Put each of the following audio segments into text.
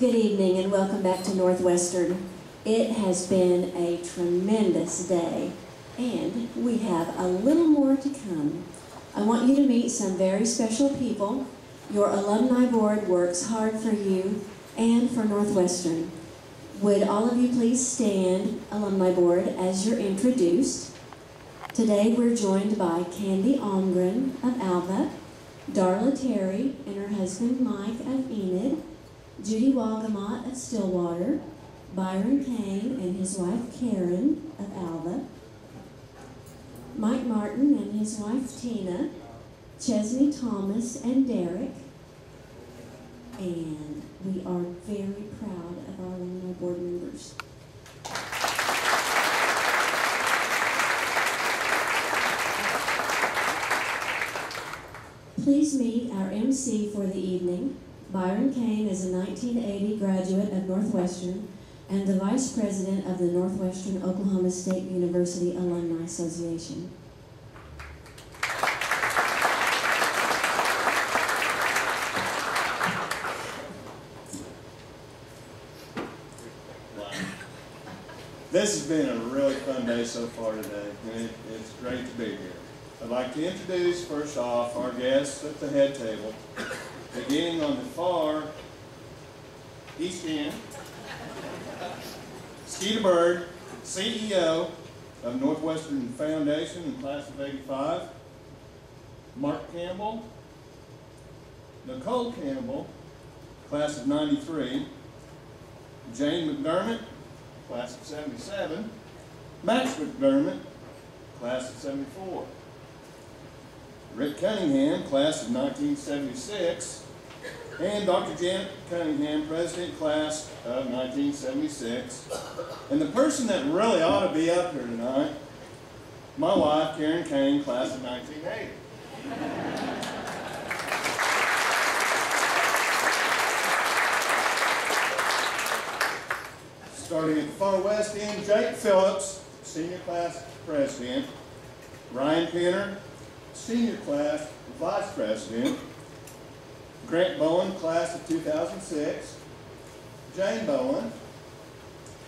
Good evening and welcome back to Northwestern. It has been a tremendous day and we have a little more to come. I want you to meet some very special people. Your alumni board works hard for you and for Northwestern. Would all of you please stand, alumni board, as you're introduced. Today we're joined by Candy Almgren of Alva, Darla Terry and her husband Mike of Enid, Judy Walgamot of Stillwater, Byron Kane and his wife Karen of Alva, Mike Martin and his wife Tina, Chesney Thomas and Derek, and we are very proud of our alumni board members. Please meet our MC for the evening. Byron Kane is a 1980 graduate of Northwestern and the Vice President of the Northwestern Oklahoma State University Alumni Association. This has been a really fun day so far today, and it's great to be here. I'd like to introduce, first off, our guests at the head table. Beginning on the far east end, Skeeta Bird, CEO of Northwestern Foundation in class of '85, Mark Campbell, Nicole Campbell, class of '93, Jane McDermott, class of '77, Max McDermott, class of '74, Rick Cunningham, class of 1976, and Dr. Janet Cunningham, president, class of 1976. And the person that really ought to be up here tonight, my wife, Karen Kane, class of 1980. Starting at the far west end, Jake Phillips, senior class president, Ryan Pinner, senior class vice president, Grant Bowen, class of 2006, Jane Bowen,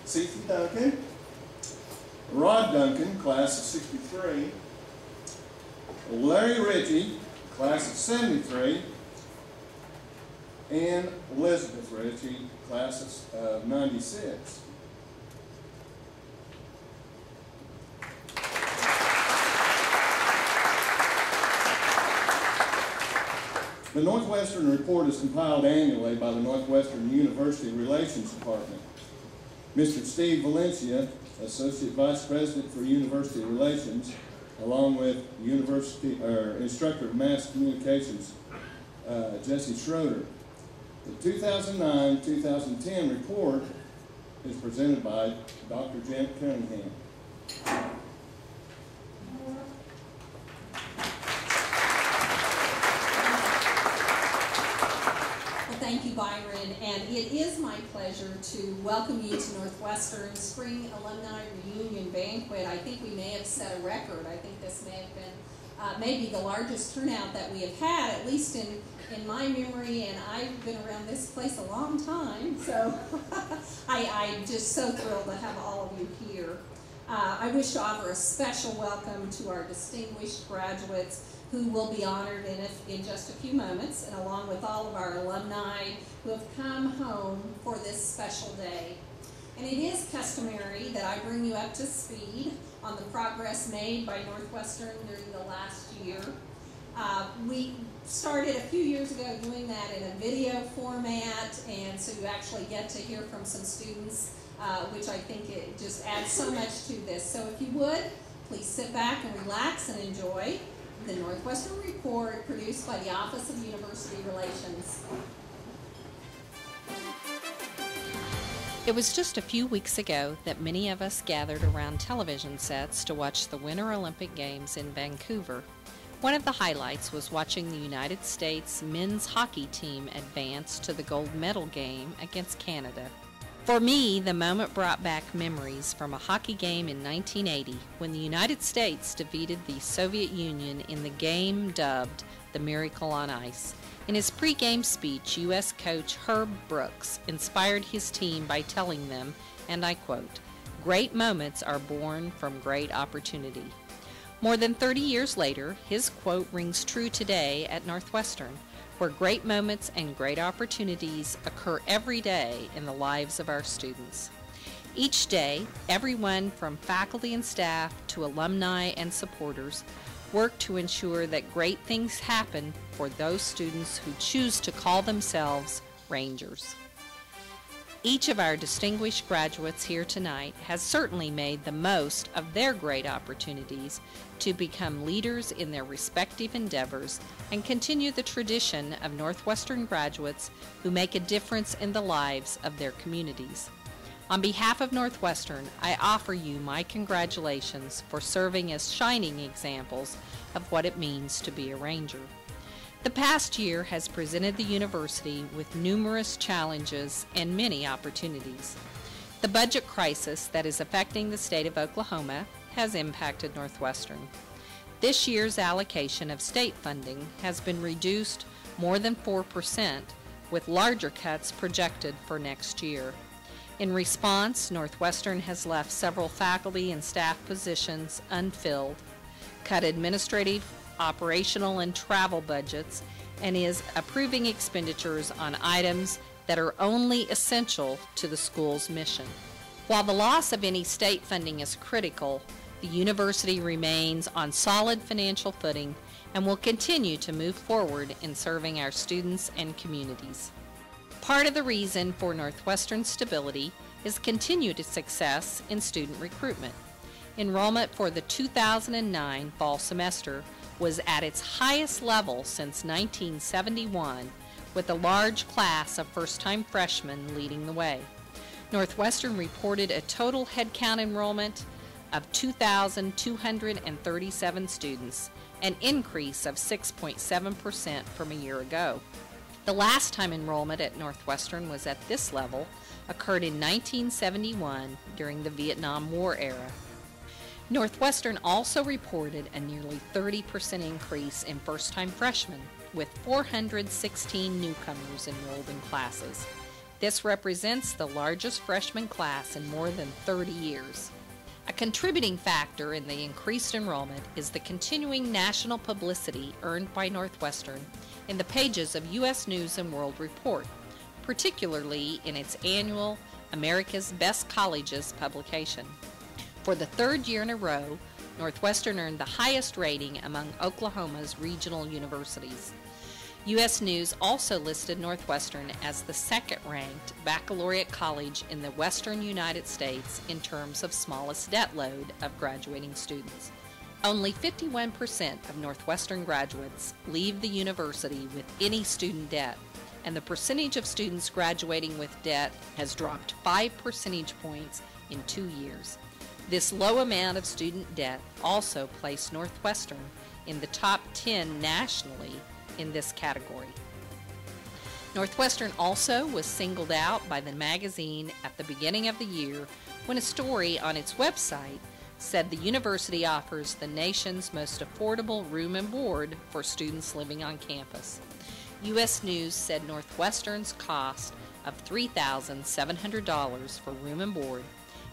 Cece Duncan, Rod Duncan, class of '63, Larry Ritchie, class of '73, and Elizabeth Ritchie, class of '96. The Northwestern Report is compiled annually by the Northwestern University Relations Department. Mr. Steve Valencia, Associate Vice President for University Relations, along with Instructor of Mass Communications, Jesse Schroeder. The 2009-2010 report is presented by Dr. Janet Cunningham. Thank you, Byron, and it is my pleasure to welcome you to Northwestern's Spring Alumni Reunion Banquet. I think we may have set a record. I think this may have been maybe the largest turnout that we have had, at least in my memory, and I've been around this place a long time, so I'm just so thrilled to have all of you here. I wish to offer a special welcome to our distinguished graduates who will be honored in just a few moments, and along with all of our alumni who have come home for this special day. And it is customary that I bring you up to speed on the progress made by Northwestern during the last year. We started a few years ago doing that in a video format, and so you actually get to hear from some students, which I think it just adds so much to this. So if you would, please sit back and relax and enjoy the Northwestern Report produced by the Office of University Relations. It was just a few weeks ago that many of us gathered around television sets to watch the Winter Olympic Games in Vancouver. One of the highlights was watching the United States men's hockey team advance to the gold medal game against Canada. For me, the moment brought back memories from a hockey game in 1980 when the United States defeated the Soviet Union in the game dubbed the Miracle on Ice. In his pre-game speech, U.S. coach Herb Brooks inspired his team by telling them, and I quote, "Great moments are born from great opportunity." More than 30 years later, his quote rings true today at Northwestern, where great moments and great opportunities occur every day in the lives of our students. Each day, everyone from faculty and staff to alumni and supporters work to ensure that great things happen for those students who choose to call themselves Rangers. Each of our distinguished graduates here tonight has certainly made the most of their great opportunities to become leaders in their respective endeavors and continue the tradition of Northwestern graduates who make a difference in the lives of their communities. On behalf of Northwestern, I offer you my congratulations for serving as shining examples of what it means to be a Ranger. The past year has presented the university with numerous challenges and many opportunities. The budget crisis that is affecting the state of Oklahoma has impacted Northwestern. This year's allocation of state funding has been reduced more than 4%, with larger cuts projected for next year. In response, Northwestern has left several faculty and staff positions unfilled, cut administrative, operational, and travel budgets, and is approving expenditures on items that are only essential to the school's mission. While the loss of any state funding is critical, the university remains on solid financial footing and will continue to move forward in serving our students and communities. Part of the reason for Northwestern's stability is continued success in student recruitment. Enrollment for the 2009 fall semester was at its highest level since 1971, with a large class of first-time freshmen leading the way. Northwestern reported a total headcount enrollment of 2,237 students, an increase of 6.7% from a year ago. The last time enrollment at Northwestern was at this level occurred in 1971 during the Vietnam War era. Northwestern also reported a nearly 30% increase in first-time freshmen, with 416 newcomers enrolled in classes. This represents the largest freshman class in more than 30 years. A contributing factor in the increased enrollment is the continuing national publicity earned by Northwestern in the pages of U.S. News and World Report, particularly in its annual America's Best Colleges publication. For the third year in a row, Northwestern earned the highest rating among Oklahoma's regional universities. U.S. News also listed Northwestern as the second-ranked baccalaureate college in the western United States in terms of smallest debt load of graduating students. Only 51% of Northwestern graduates leave the university with any student debt, and the percentage of students graduating with debt has dropped 5 percentage points in 2 years. This low amount of student debt also placed Northwestern in the top 10 nationally in this category. Northwestern also was singled out by the magazine at the beginning of the year when a story on its website said the university offers the nation's most affordable room and board for students living on campus. U.S. News said Northwestern's cost of $3,700 for room and board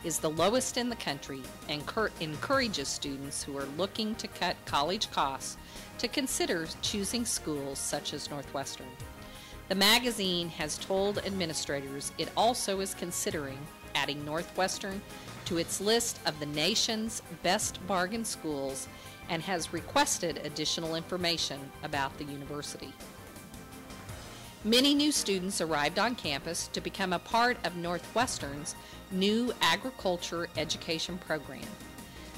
is the lowest in the country and encourages students who are looking to cut college costs to consider choosing schools such as Northwestern. The magazine has told administrators it also is considering adding Northwestern to its list of the nation's best bargain schools and has requested additional information about the university. Many new students arrived on campus to become a part of Northwestern's new agriculture education program.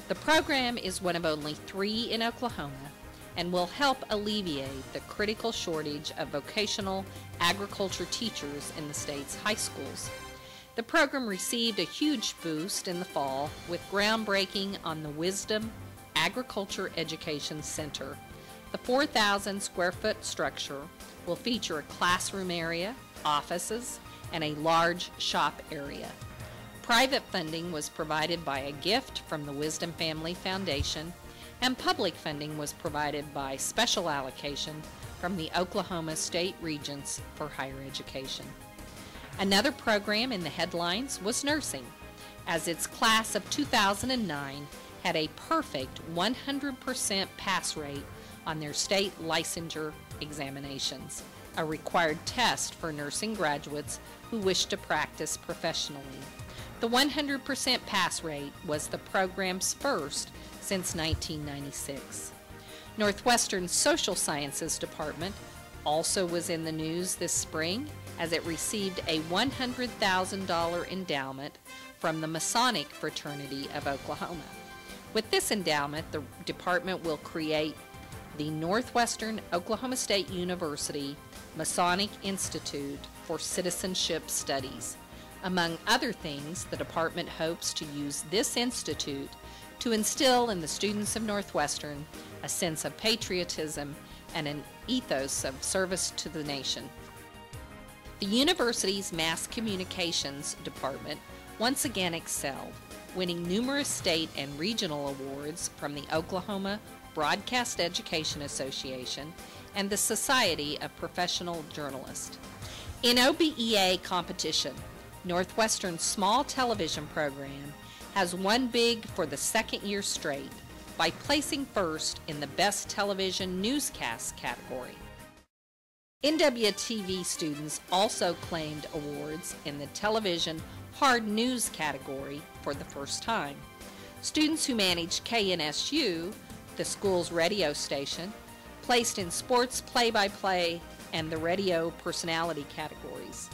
The program is one of only 3 in Oklahoma and will help alleviate the critical shortage of vocational agriculture teachers in the state's high schools. The program received a huge boost in the fall with groundbreaking on the Wisdom Agriculture Education Center. The 4,000 square foot structure will feature a classroom area, offices, and a large shop area. Private funding was provided by a gift from the Wisdom Family Foundation, and public funding was provided by special allocation from the Oklahoma State Regents for Higher Education. Another program in the headlines was nursing, as its class of 2009 had a perfect 100% pass rate on their state licensure examinations, a required test for nursing graduates who wish to practice professionally. The 100% pass rate was the program's first since 1996. Northwestern's Social Sciences Department also was in the news this spring as it received a $100,000 endowment from the Masonic Fraternity of Oklahoma. With this endowment, the department will create the Northwestern Oklahoma State University Masonic Institute for Citizenship Studies. Among other things, the department hopes to use this institute to instill in the students of Northwestern a sense of patriotism and an ethos of service to the nation. The university's Mass Communications Department once again excelled, winning numerous state and regional awards from the Oklahoma Broadcast Education Association and the Society of Professional Journalists. In OBEA competition, Northwestern's small television program has won big for the second year straight by placing first in the Best Television Newscast category. NWTV students also claimed awards in the Television Hard News category for the first time. Students who managed KNSU, the school's radio station, placed in Sports Play-by-Play and the Radio Personality categories.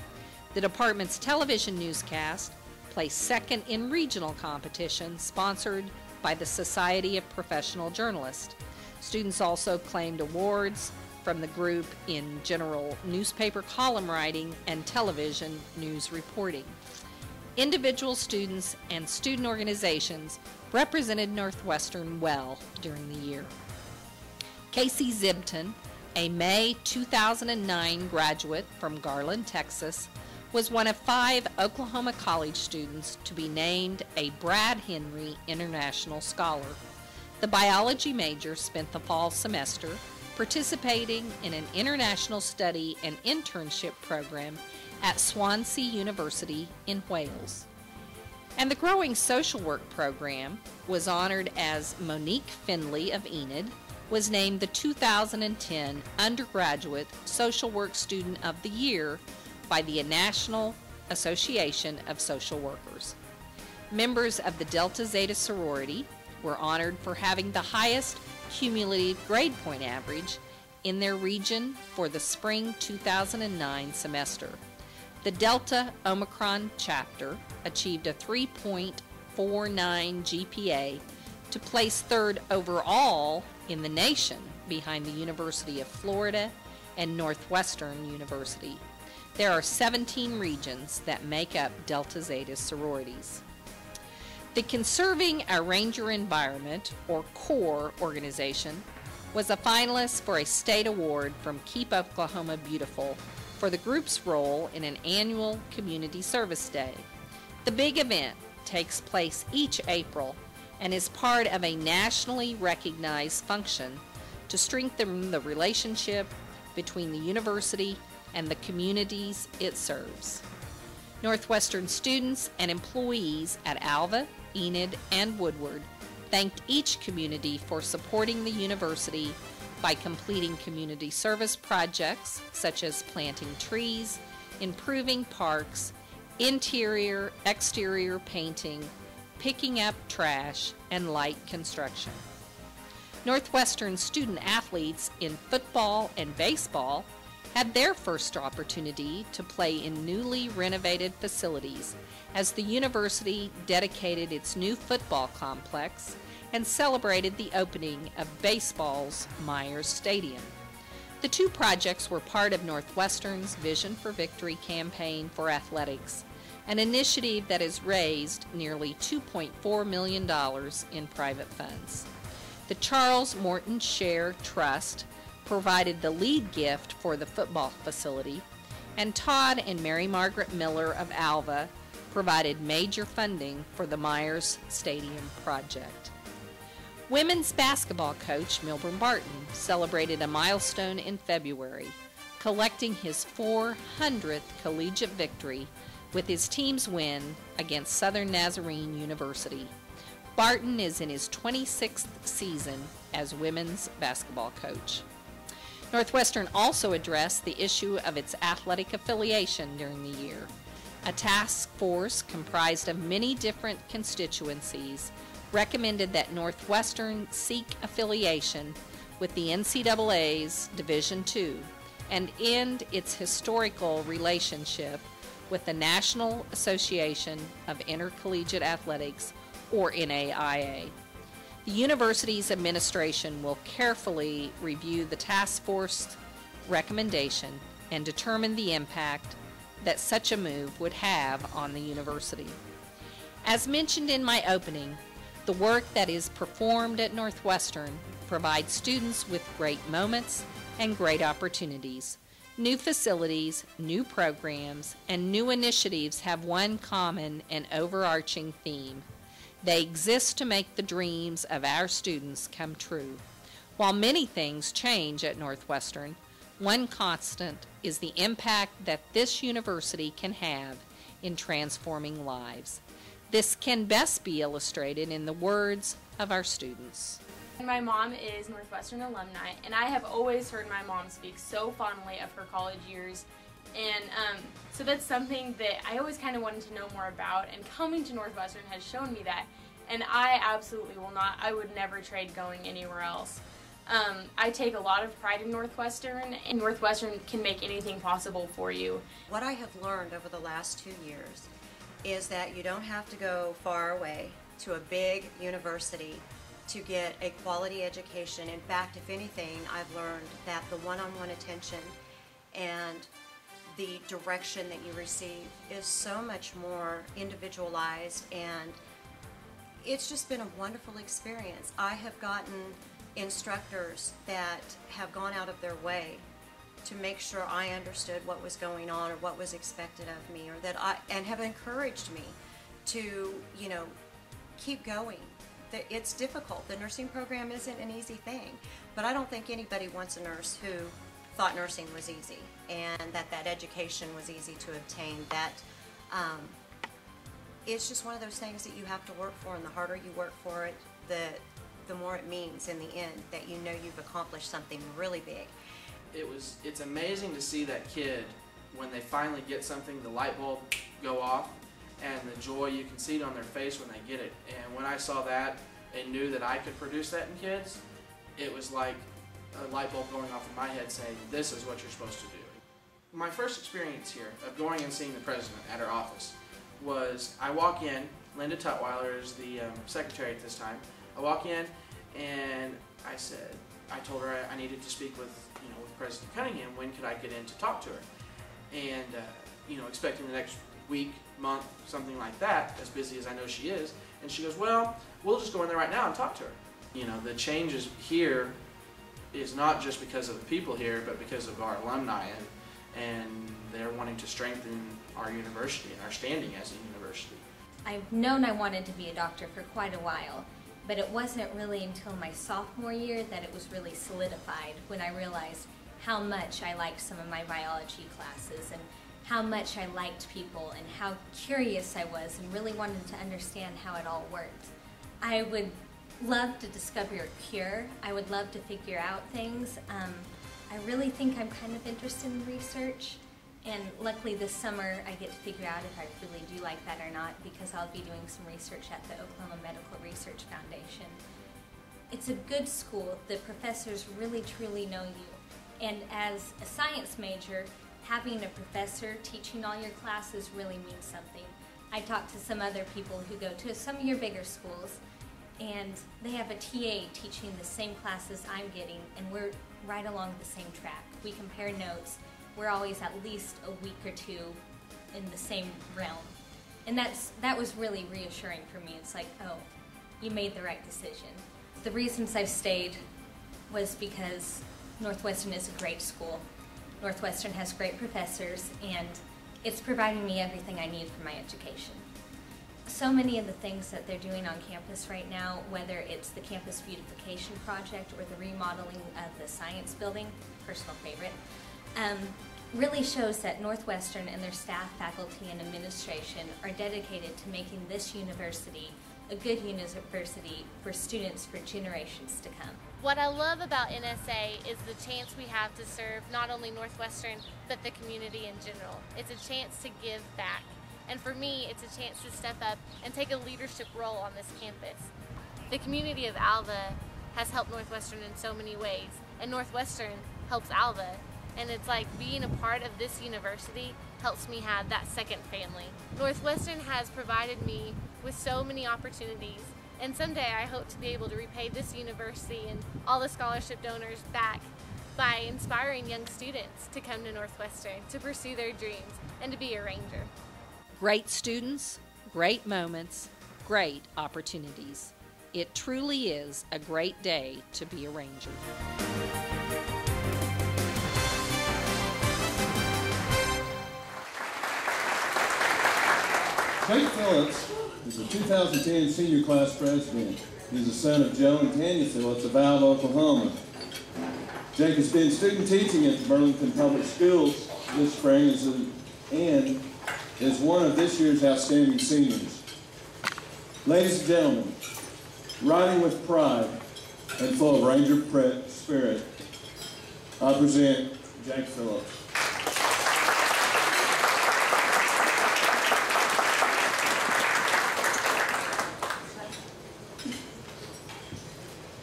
The department's television newscast placed second in regional competition sponsored by the Society of Professional Journalists. Students also claimed awards from the group in general newspaper column writing and television news reporting. Individual students and student organizations represented Northwestern well during the year. Casey Zibton, a May 2009 graduate from Garland, Texas, was one of 5 Oklahoma college students to be named a Brad Henry International Scholar. The biology major spent the fall semester participating in an international study and internship program at Swansea University in Wales. And the growing social work program was honored as Monique Finley of Enid was named the 2010 Undergraduate Social Work Student of the Year by the National Association of Social Workers. Members of the Delta Zeta sorority were honored for having the highest cumulative grade point average in their region for the spring 2009 semester. The Delta Omicron chapter achieved a 3.49 GPA to place third overall in the nation behind the University of Florida and Northwestern University. There are 17 regions that make up Delta Zeta sororities. The Conserving Our Ranger Environment, or CORE organization, was a finalist for a state award from Keep Oklahoma Beautiful for the group's role in an annual community service day. The big event takes place each April and is part of a nationally recognized function to strengthen the relationship between the university and the communities it serves. Northwestern students and employees at Alva, Enid, and Woodward thanked each community for supporting the university by completing community service projects such as planting trees, improving parks, interior, exterior painting, picking up trash, and light construction. Northwestern student athletes in football and baseball had their first opportunity to play in newly renovated facilities as the university dedicated its new football complex and celebrated the opening of baseball's Myers Stadium. The two projects were part of Northwestern's Vision for Victory campaign for athletics, an initiative that has raised nearly $2.4 million in private funds. The Charles Morton Share Trust provided the lead gift for the football facility, and Todd and Mary Margaret Miller of Alva provided major funding for the Myers Stadium project. Women's basketball coach Milburn Barton celebrated a milestone in February, collecting his 400th collegiate victory with his team's win against Southern Nazarene University. Barton is in his 26th season as women's basketball coach. Northwestern also addressed the issue of its athletic affiliation during the year. A task force comprised of many different constituencies recommended that Northwestern seek affiliation with the NCAA's Division II and end its historical relationship with the National Association of Intercollegiate Athletics, or NAIA. The university's administration will carefully review the task force recommendation and determine the impact that such a move would have on the university. As mentioned in my opening, the work that is performed at Northwestern provides students with great moments and great opportunities. New facilities, new programs, and new initiatives have one common and overarching theme. They exist to make the dreams of our students come true. While many things change at Northwestern, one constant is the impact that this university can have in transforming lives. This can best be illustrated in the words of our students. My mom is Northwestern alumni, and I have always heard my mom speak so fondly of her college years, and so that's something that I always kind of wanted to know more about, and coming to Northwestern has shown me that, and I absolutely will not, I would never trade going anywhere else. I take a lot of pride in Northwestern, and Northwestern can make anything possible for you. What I have learned over the last 2 years is that you don't have to go far away to a big university to get a quality education. In fact, if anything, I've learned that the one-on-one attention and the direction that you receive is so much more individualized, and it's just been a wonderful experience. I have gotten instructors that have gone out of their way to make sure I understood what was going on or what was expected of me, or that and have encouraged me to, keep going. It's difficult. The nursing program isn't an easy thing, but I don't think anybody wants a nurse who thought nursing was easy and that education was easy to obtain. That it's just one of those things that you have to work for, and the harder you work for it, the more it means in the end that you know you've accomplished something really big. It's amazing to see that kid when they finally get something, the light bulb go off, and the joy, you can see it on their face when they get it. And when I saw that and knew that I could produce that in kids, it was like a light bulb going off in my head saying, this is what you're supposed to do. My first experience here of going and seeing the president at her office was, I walk in, Linda Tutwiler is the secretary at this time. I walk in and I told her I needed to speak with President Cunningham. When could I get in to talk to her? And expecting the next week, month, something like that, as busy as I know she is. And she goes, well, we'll just go in there right now and talk to her. The changes here is not just because of the people here, but because of our alumni, and they're wanting to strengthen our university and our standing as a university. I've known I wanted to be a doctor for quite a while, but it wasn't really until my sophomore year that it was really solidified, when I realized how much I liked some of my biology classes and how much I liked people and how curious I was and really wanted to understand how it all worked. I would love to discover a cure. I would love to figure out things. I really think I'm kind of interested in research, and luckily this summer I get to figure out if I really do like that or not, because I'll be doing some research at the Oklahoma Medical Research Foundation. It's a good school. The professors really truly know you, and as a science major, having a professor teaching all your classes really means something. I talked to some other people who go to some of your bigger schools, and they have a TA teaching the same classes I'm getting, and we're right along the same track. We compare notes. We're always at least a week or two in the same realm. And that was really reassuring for me. It's like, oh, you made the right decision. The reasons I've stayed was because Northwestern is a great school. Northwestern has great professors, and it's providing me everything I need for my education. So many of the things that they're doing on campus right now, whether it's the campus beautification project or the remodeling of the science building, personal favorite, really shows that Northwestern and their staff, faculty, and administration are dedicated to making this university a good university for students for generations to come. What I love about NSA is the chance we have to serve not only Northwestern, but the community in general. It's a chance to give back. And for me, it's a chance to step up and take a leadership role on this campus. The community of Alva has helped Northwestern in so many ways, and Northwestern helps Alva. And it's like being a part of this university helps me have that second family. Northwestern has provided me with so many opportunities, and someday I hope to be able to repay this university and all the scholarship donors back by inspiring young students to come to Northwestern to pursue their dreams and to be a Ranger. Great students, great moments, great opportunities. It truly is a great day to be a Ranger. Jake Phillips is the 2010 senior class president. He's the son of Joe and Tanya Phillips of Alva, Oklahoma. Jake has been student teaching at the Burlington Public Schools this spring and is one of this year's outstanding seniors. Ladies and gentlemen, riding with pride and full of Ranger spirit, I present Jake Phillips.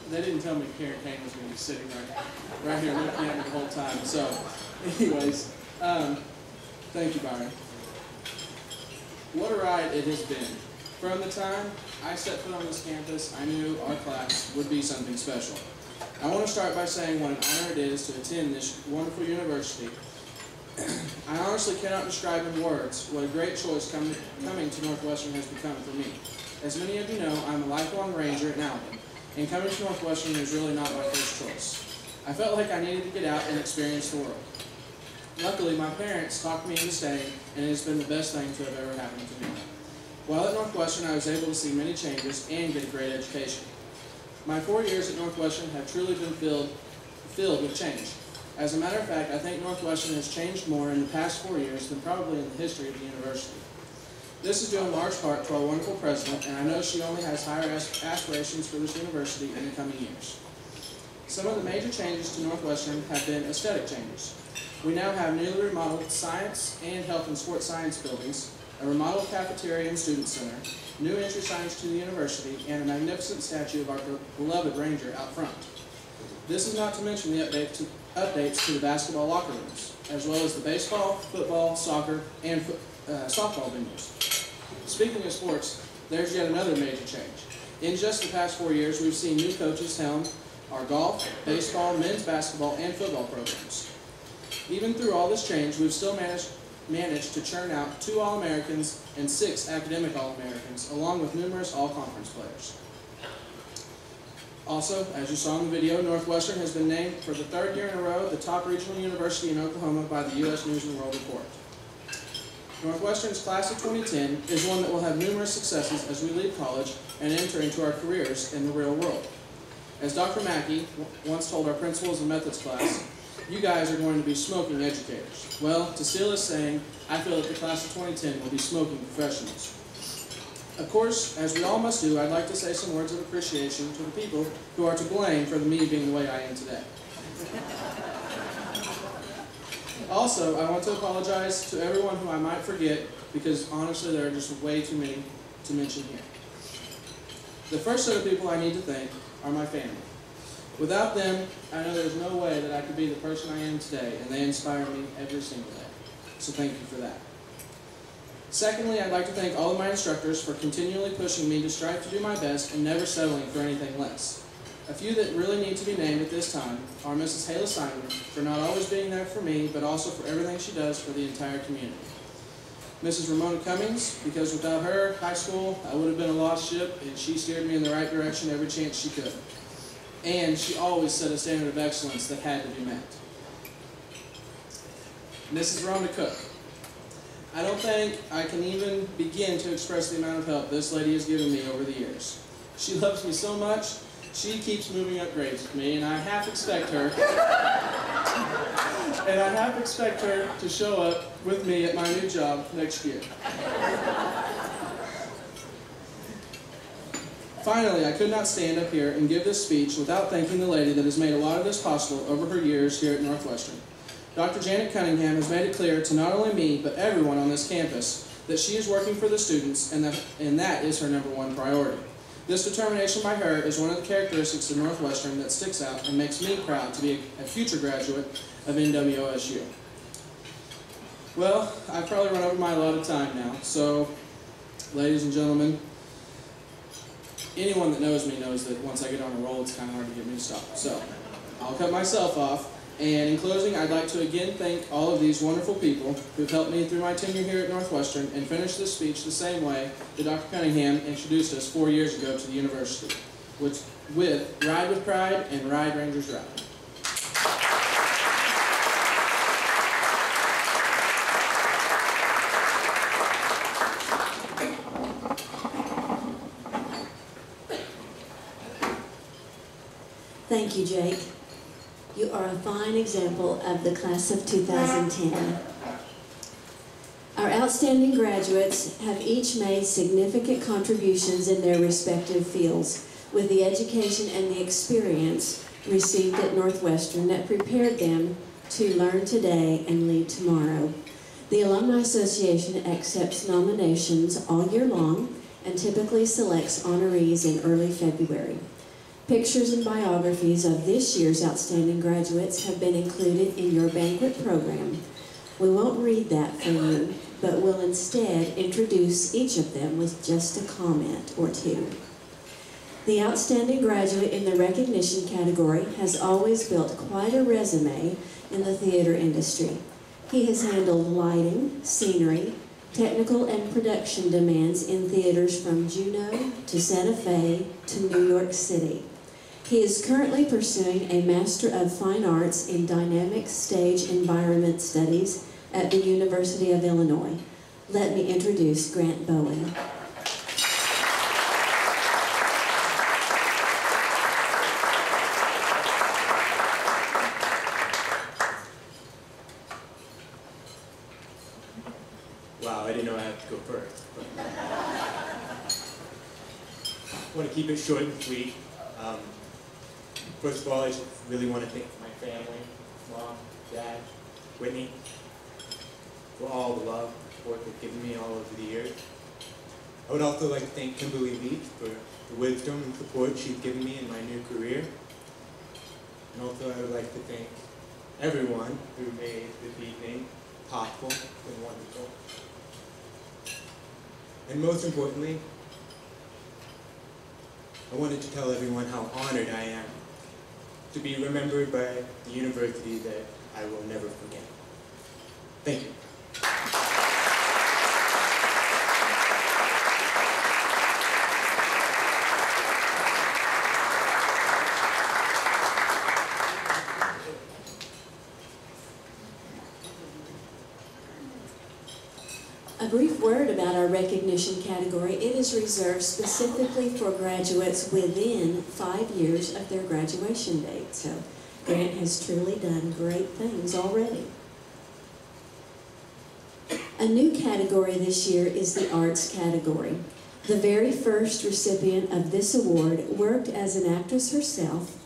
They didn't tell me Karen Kane was going to be sitting right here looking at me the whole time. So, anyways, thank you, Byron. What a ride it has been. From the time I set foot on this campus, I knew our class would be something special. I want to start by saying what an honor it is to attend this wonderful university. I honestly cannot describe in words what a great choice coming to Northwestern has become for me. As many of you know, I'm a lifelong Ranger at Alumni, and coming to Northwestern was really not my first choice. I felt like I needed to get out and experience the world. Luckily, my parents talked me into staying, and it has been the best thing to have ever happened to me. While at Northwestern, I was able to see many changes and get a great education. My 4 years at Northwestern have truly been filled with change. As a matter of fact, I think Northwestern has changed more in the past 4 years than probably in the history of the university. This is due in large part to our wonderful president, and I know she only has higher aspirations for this university in the coming years. Some of the major changes to Northwestern have been aesthetic changes. We now have newly remodeled science and health and sports science buildings, a remodeled cafeteria and student center, new entry signs to the university, and a magnificent statue of our beloved Ranger out front. This is not to mention the updates to the basketball locker rooms, as well as the baseball, football, soccer, and softball venues. Speaking of sports, there's yet another major change. In just the past 4 years, we've seen new coaches helm our golf, baseball, men's basketball, and football programs. Even through all this change, we've still managed to churn out 2 All-Americans and 6 academic All-Americans, along with numerous All-Conference players. Also, as you saw in the video, Northwestern has been named for the 3rd year in a row the top regional university in Oklahoma by the U.S. News & World Report. Northwestern's class of 2010 is one that will have numerous successes as we leave college and enter into our careers in the real world. As Dr. Mackey once told our principals and methods class, you guys are going to be smoking educators. Well, to steal his saying, I feel that the class of 2010 will be smoking professionals. Of course, as we all must do, I'd like to say some words of appreciation to the people who are to blame for me being the way I am today. Also, I want to apologize to everyone who I might forget, because honestly there are just way too many to mention here. The first set of people I need to thank are my family. Without them, I know there's no way that I could be the person I am today, and they inspire me every single day. So thank you for that. Secondly, I'd like to thank all of my instructors for continually pushing me to strive to do my best and never settling for anything less. A few that really need to be named at this time are Mrs. Hayla Simon, for not always being there for me, but also for everything she does for the entire community. Mrs. Ramona Cummings, because without her, high school, I would have been a lost ship, and she steered me in the right direction every chance she could. And she always set a standard of excellence that had to be met. Mrs. Rhonda Cook. I don't think I can even begin to express the amount of help this lady has given me over the years. She loves me so much, she keeps moving up grades with me, and I half expect her to show up with me at my new job next year. Finally, I could not stand up here and give this speech without thanking the lady that has made a lot of this possible over her years here at Northwestern. Dr. Janet Cunningham has made it clear to not only me, but everyone on this campus, that she is working for the students, and that is her #1 priority. This determination by her is one of the characteristics of Northwestern that sticks out and makes me proud to be a future graduate of NWOSU. Well, I've probably run over my allotted time now, so ladies and gentlemen, anyone that knows me knows that once I get on a roll, it's kind of hard to get me to stop. So I'll cut myself off. And in closing, I'd like to again thank all of these wonderful people who've helped me through my tenure here at Northwestern, and finish this speech the same way that Dr. Cunningham introduced us 4 years ago to the university, with Ride with Pride and Ride Rangers Ride. Thank you, Jake. You are a fine example of the class of 2010. Our outstanding graduates have each made significant contributions in their respective fields, with the education and the experience received at Northwestern that prepared them to learn today and lead tomorrow. The Alumni Association accepts nominations all year long and typically selects honorees in early February. Pictures and biographies of this year's outstanding graduates have been included in your banquet program. We won't read that for you, but will instead introduce each of them with just a comment or two. The outstanding graduate in the recognition category has always built quite a resume in the theater industry. He has handled lighting, scenery, technical and production demands in theaters from Juneau to Santa Fe to New York City. He is currently pursuing a Master of Fine Arts in Dynamic Stage Environment Studies at the University of Illinois. Let me introduce Grant Bowen. Wow, I didn't know I had to go first. But I want to keep it short and sweet. First of all, I just really want to thank my family, Mom, Dad, Whitney, for all the love and support they've given me all over the years. I would also like to thank Kimberly Leach for the wisdom and support she's given me in my new career. And also I would like to thank everyone who made this evening possible and wonderful. And most importantly, I wanted to tell everyone how honored I am to be remembered by the university that I will never forget. Thank you. A brief word about our recognition category. It is reserved specifically for graduates within 5 years of their graduation date. So Grant has truly done great things already. A new category this year is the arts category. The very first recipient of this award worked as an actress herself,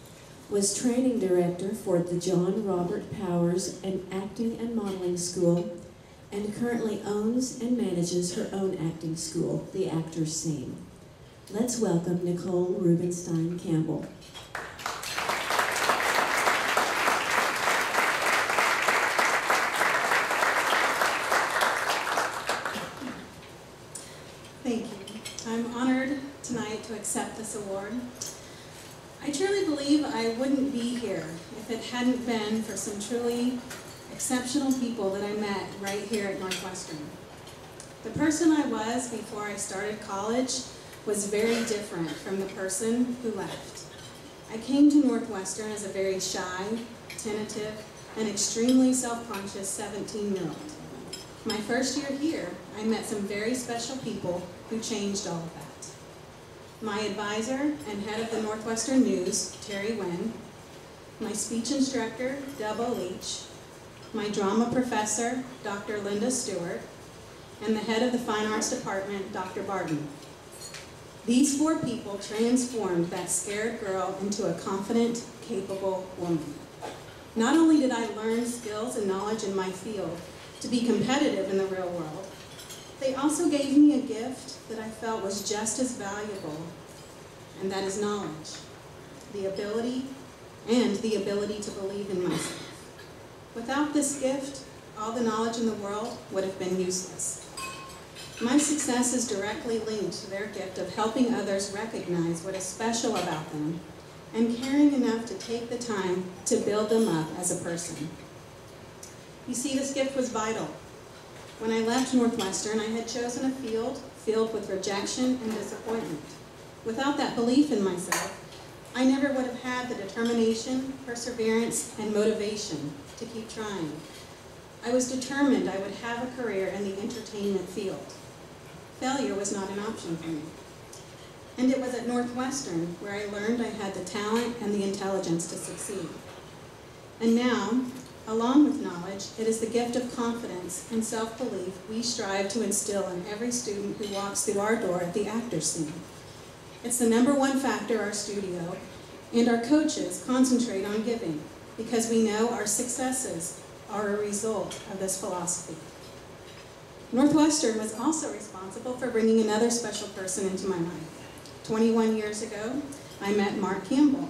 was training director for the John Robert Powers and Acting and Modeling School, and currently owns and manages her own acting school, the Actors Scene. Let's welcome Nicole Rubenstein Campbell. Thank you. I'm honored tonight to accept this award. I truly believe I wouldn't be here if it hadn't been for some truly exceptional people that I met right here at Northwestern. The person I was before I started college was very different from the person who left. I came to Northwestern as a very shy, tentative, an extremely self-conscious 17-year-old. My first year here, I met some very special people who changed all of that. My advisor and head of the Northwestern News, Terry Wynn, my speech instructor, Dubbo Leach, my drama professor, Dr. Linda Stewart, and the head of the Fine Arts Department, Dr. Barton. These 4 people transformed that scared girl into a confident, capable woman. Not only did I learn skills and knowledge in my field to be competitive in the real world, they also gave me a gift that I felt was just as valuable, and that is knowledge, the ability to believe in myself. Without this gift, all the knowledge in the world would have been useless. My success is directly linked to their gift of helping others recognize what is special about them and caring enough to take the time to build them up as a person. You see, this gift was vital. When I left Northwestern, I had chosen a field filled with rejection and disappointment. Without that belief in myself, I never would have had the determination, perseverance, and motivation to keep trying. I was determined I would have a career in the entertainment field. Failure was not an option for me. And it was at Northwestern where I learned I had the talent and the intelligence to succeed. And now, along with knowledge, it is the gift of confidence and self-belief we strive to instill in every student who walks through our door at the Actors Scene. It's the #1 factor our studio and our coaches concentrate on giving, because we know our successes are a result of this philosophy. Northwestern was also responsible for bringing another special person into my life. 21 years ago, I met Mark Campbell.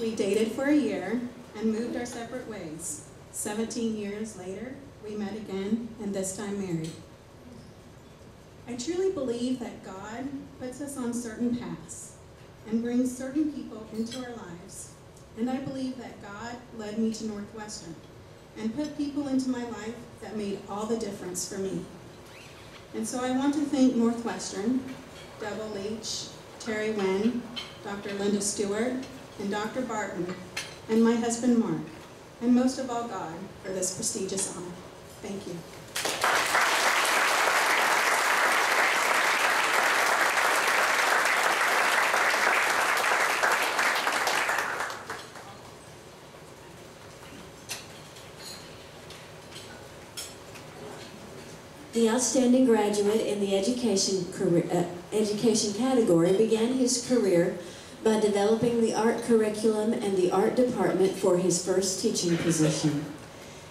We dated for a year and moved our separate ways. 17 years later, we met again, and this time married. I truly believe that God puts us on certain paths and brings certain people into our lives. And I believe that God led me to Northwestern and put people into my life that made all the difference for me. And so I want to thank Northwestern, Dubbo Leach, Terry Wynn, Dr. Linda Stewart, and Dr. Barton, and my husband Mark, and most of all God, for this prestigious honor. Thank you. The outstanding graduate in the education category began his career by developing the art curriculum and the art department for his first teaching position.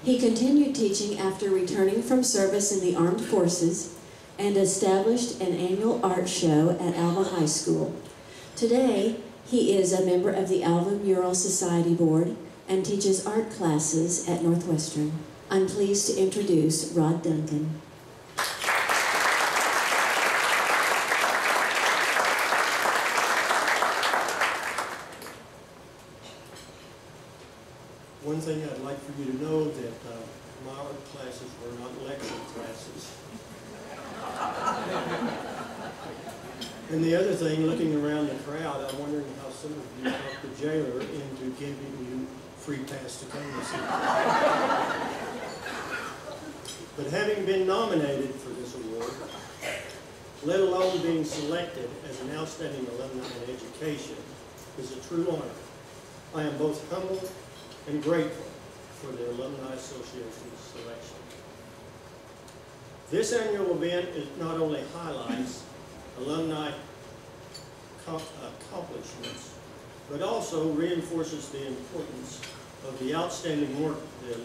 He continued teaching after returning from service in the armed forces and established an annual art show at Alva High School. Today, he is a member of the Alva Mural Society Board and teaches art classes at Northwestern. I'm pleased to introduce Rod Duncan. One thing I'd like for you to know that my art classes were not lecture classes. And the other thing, looking around the crowd, I'm wondering how some of you talked the jailer into giving you free pass to come this evening. But having been nominated for this award, let alone being selected as an outstanding alumni in education, is a true honor. I am both humbled and grateful for the Alumni Association's selection. This annual event not only highlights alumni accomplishments, but also reinforces the importance of the outstanding work the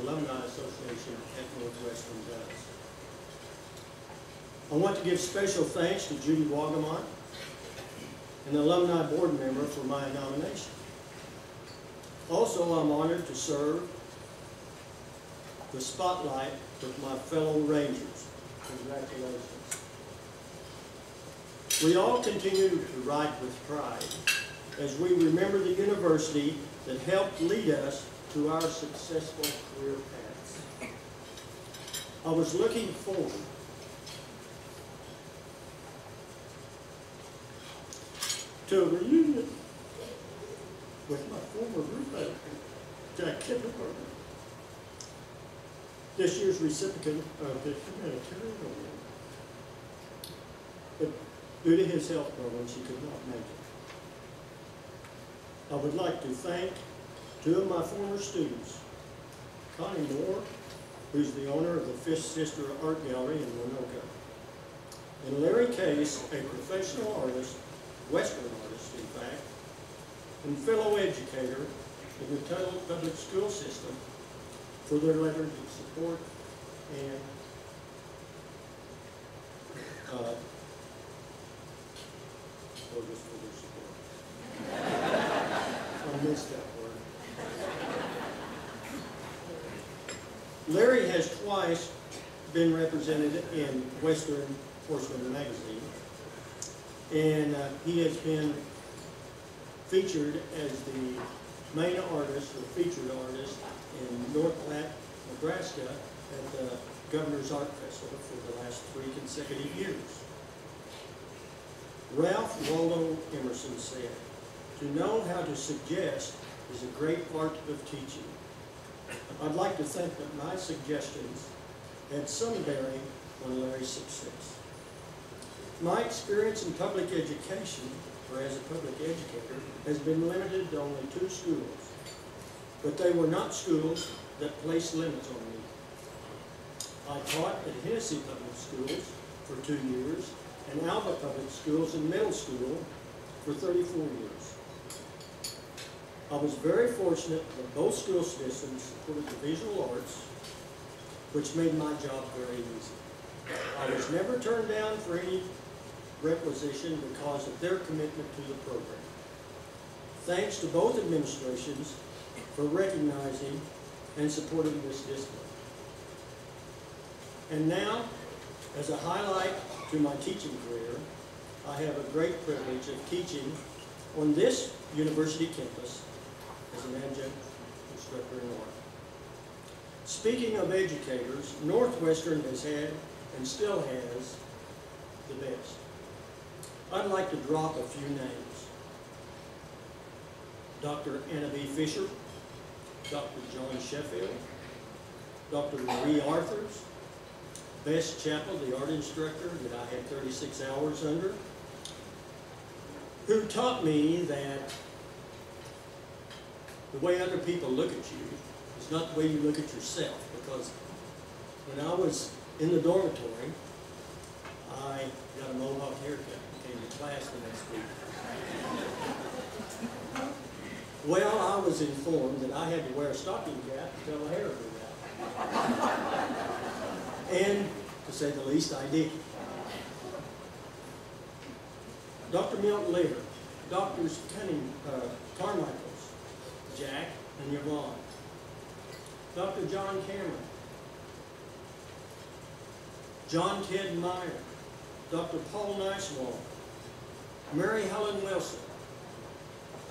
Alumni Association at Northwestern does. I want to give special thanks to Judy Wagamont, an alumni board member, for my nomination. Also, I'm honored to serve the spotlight with my fellow Rangers. Congratulations. We all continue to write with pride as we remember the university that helped lead us to our successful career paths. I was looking forward to a reunion with my former roommate, Jack Kippenberger, this year's recipient of the humanitarian award. But due to his health problems, he could not make it. I would like to thank two of my former students, Connie Moore, who's the owner of the Fifth Sister Art Gallery in Winoka, and Larry Case, a professional artist, Western artist in fact, and fellow educator in the Tuttle public school system, for their letters of support and just for their support. I missed that word. Larry has twice been represented in Western Horseman magazine, and he has been featured as the main artist or featured artist in North Platte, Nebraska at the Governor's Art Festival for the last 3 consecutive years. Ralph Waldo Emerson said, "To know how to suggest is a great art of teaching." I'd like to think that my suggestions had some bearing on Larry's success. My experience in public education, or as a public educator, has been limited to only 2 schools, but they were not schools that placed limits on me. I taught at Hennessy Public Schools for 2 years and Alva Public Schools in middle school for 34 years. I was very fortunate that both school systems supported the visual arts, which made my job very easy. I was never turned down for any requisition because of their commitment to the program. Thanks to both administrations for recognizing and supporting this discipline. And now, as a highlight to my teaching career, I have a great privilege of teaching on this university campus as an adjunct instructor in art. Speaking of educators, Northwestern has had and still has the best. I'd like to drop a few names. Dr. Anna B. Fisher, Dr. John Sheffield, Dr. Marie Arthurs, Bess Chappell, the art instructor that I had 36 hours under, who taught me that the way other people look at you is not the way you look at yourself. Because when I was in the dormitory, I got a mohawk haircut and came to class the next week. Well, I was informed that I had to wear a stocking cap until the hair grew out. And, to say the least, I did. Dr. Milton Lear, Drs. Carmichaels, Jack and Yvonne, Dr. John Cameron, John Ted Meyer, Dr. Paul Niswall, Mary Helen Wilson.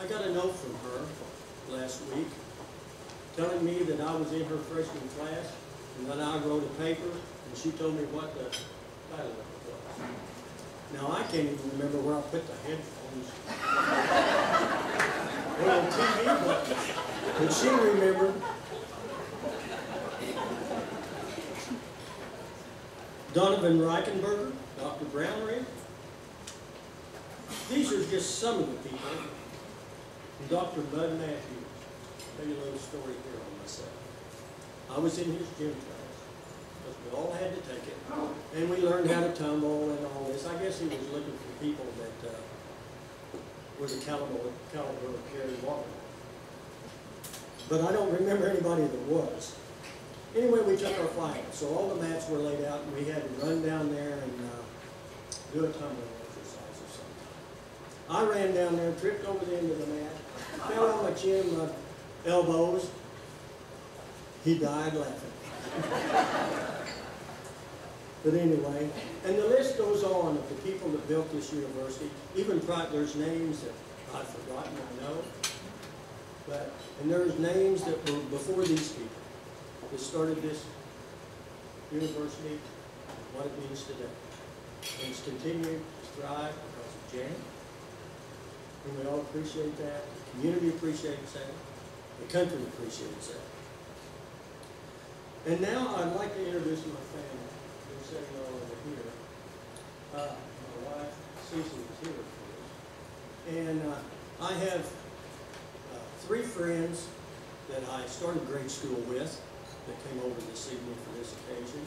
I got a note from her last week telling me that I was in her freshman class and that I wrote a paper, and she told me what the title of it was. Now, I can't even remember where I put the headphones or the TV button, but she remembered. Donovan Reichenberger, Dr. Brownrigg. These are just some of the people. And Dr. Bud Matthews. I'll tell you a little story here on myself. I was in his gym class, because we all had to take it. And we learned how to tumble and all this. I guess he was looking for people that were the caliber of Kerry Walker. But I don't remember anybody that was. Anyway, we took our final, so all the mats were laid out, and we had to run down there and do a tumbling exercise of some kind. I ran down there, tripped over the end of the mat, fell on my chin and my elbows. He died laughing. But anyway, and the list goes on of the people that built this university. Even there's names that I've forgotten, I know. And there's names that were before these people that started this university, what it means today. And it's continuing to thrive because of Jan. And we all appreciate that. The community appreciates that. The country appreciates that. And now I'd like to introduce my family. They're sitting all over here. My wife, Cece, is here, of course. And I have 3 friends that I started grade school with that came over this evening for this occasion.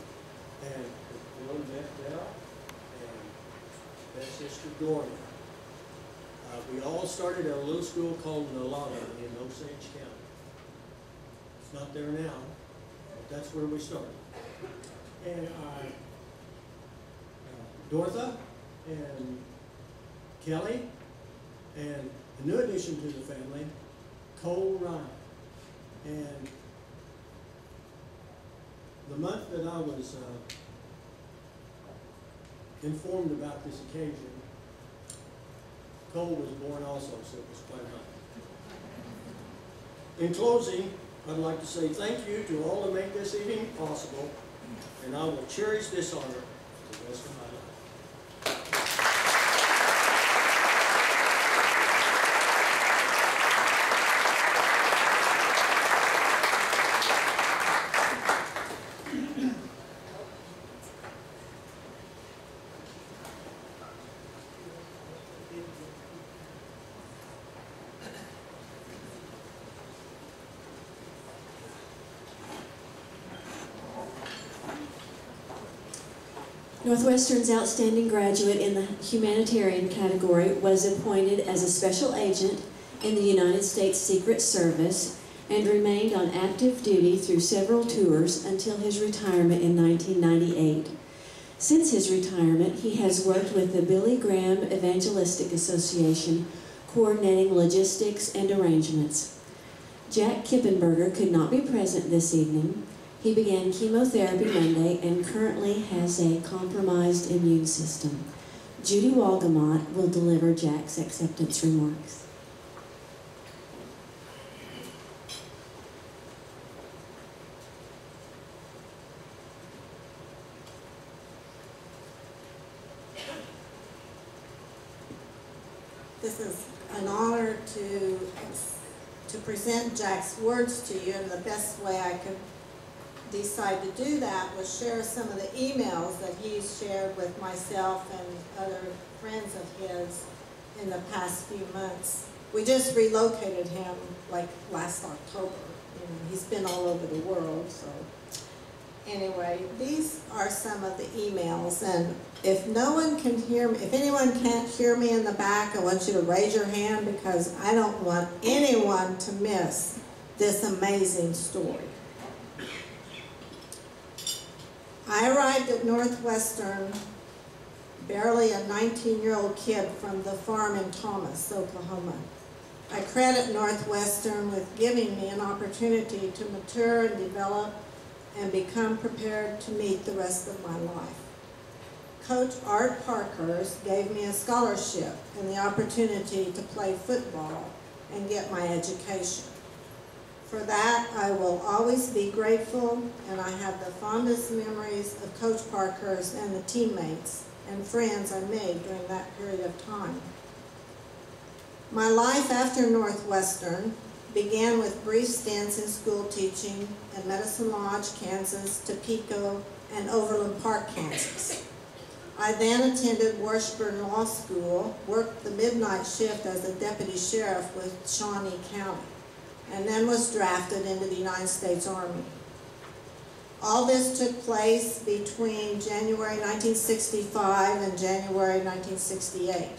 And Bill Bell and best sister Gloria. We all started at a little school called Alumni in Osage County. It's not there now, but that's where we started. And Dortha and Kelly, and a new addition to the family, Cole Ryan. And the month that I was informed about this occasion, Cole was born also, so it was quite nice. In closing, I'd like to say thank you to all that make this evening possible, and I will cherish this honor for the rest of my life. Northwestern's outstanding graduate in the humanitarian category was appointed as a special agent in the United States Secret Service and remained on active duty through several tours until his retirement in 1998. Since his retirement, he has worked with the Billy Graham Evangelistic Association, coordinating logistics and arrangements. Jack Kippenberger could not be present this evening. He began chemotherapy Monday and currently has a compromised immune system. Judy Walgamot will deliver Jack's acceptance remarks. This is an honor to present Jack's words to you, and the best way I could decide to do that was share some of the emails that he's shared with myself and other friends of his in the past few months. We just relocated him like last October. You know, he's been all over the world, so. Anyway, these are some of the emails, and if no one can hear me, if anyone can't hear me in the back, I want you to raise your hand because I don't want anyone to miss this amazing story. I arrived at Northwestern barely a 19-year-old kid from the farm in Thomas, Oklahoma. I credit Northwestern with giving me an opportunity to mature and develop and become prepared to meet the rest of my life. Coach Art Parkhurst gave me a scholarship and the opportunity to play football and get my education. For that, I will always be grateful, and I have the fondest memories of Coach Parkhurst and the teammates and friends I made during that period of time. My life after Northwestern began with brief stints in school teaching at Medicine Lodge, Kansas, Topeka, and Overland Park, Kansas. I then attended Washburn Law School, worked the midnight shift as a deputy sheriff with Shawnee County, and then was drafted into the United States Army. All this took place between January 1965 and January 1968.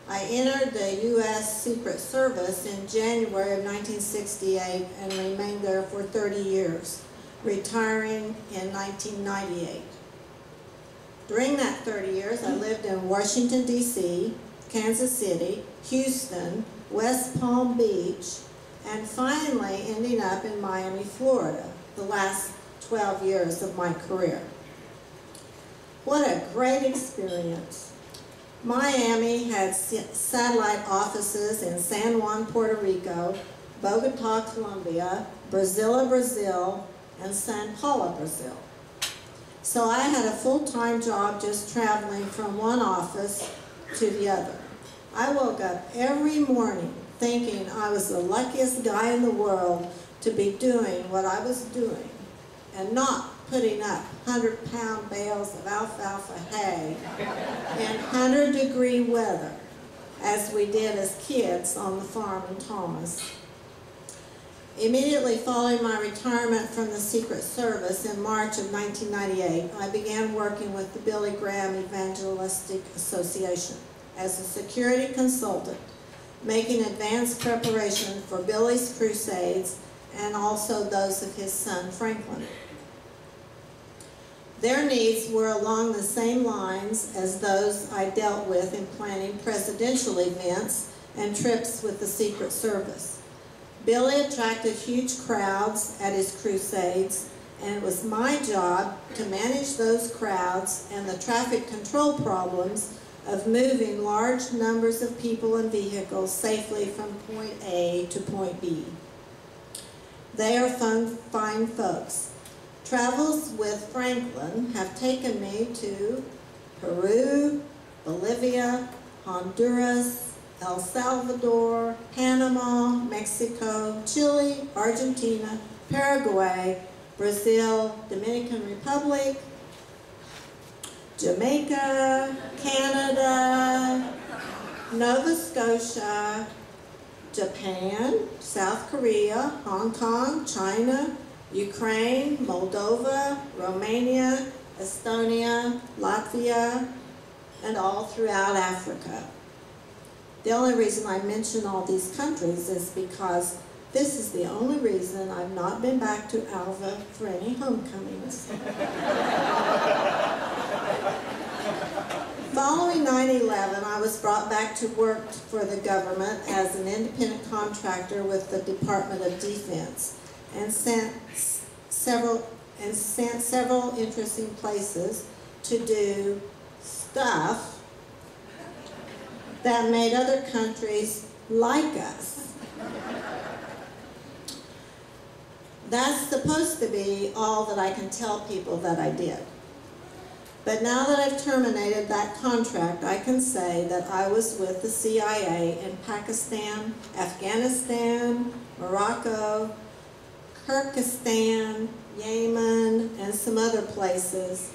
I entered the U.S. Secret Service in January of 1968 and remained there for 30 years, retiring in 1998. During that 30 years, I lived in Washington, D.C., Kansas City, Houston, West Palm Beach, and finally ending up in Miami, Florida, the last 12 years of my career. What a great experience. Miami had satellite offices in San Juan, Puerto Rico, Bogota, Colombia, Brasilia, Brazil, and Sao Paulo, Brazil. So I had a full-time job just traveling from one office to the other. I woke up every morning thinking I was the luckiest guy in the world to be doing what I was doing. and not putting up 100-pound bales of alfalfa hay in 100-degree weather, as we did as kids on the farm in Thomas. Immediately following my retirement from the Secret Service in March of 1998, I began working with the Billy Graham Evangelistic Association as a security consultant, making advanced preparation for Billy's crusades and also those of his son Franklin. Their needs were along the same lines as those I dealt with in planning presidential events and trips with the Secret Service. Billy attracted huge crowds at his crusades, and it was my job to manage those crowds and the traffic control problems of moving large numbers of people and vehicles safely from point A to point B. They are fine folks. Travels with Franklin have taken me to Peru, Bolivia, Honduras, El Salvador, Panama, Mexico, Chile, Argentina, Paraguay, Brazil, Dominican Republic, Jamaica, Canada, Nova Scotia, Japan, South Korea, Hong Kong, China, Ukraine, Moldova, Romania, Estonia, Latvia, and all throughout Africa. The only reason I mention all these countries is because this is the only reason I've not been back to Alva for any homecomings. Following 9/11, I was brought back to work for the government as an independent contractor with the Department of Defense, and sent several interesting places to do stuff that made other countries like us. That's supposed to be all that I can tell people that I did. But now that I've terminated that contract, I can say that I was with the CIA in Pakistan, Afghanistan, Morocco, Kyrgyzstan, Yemen, and some other places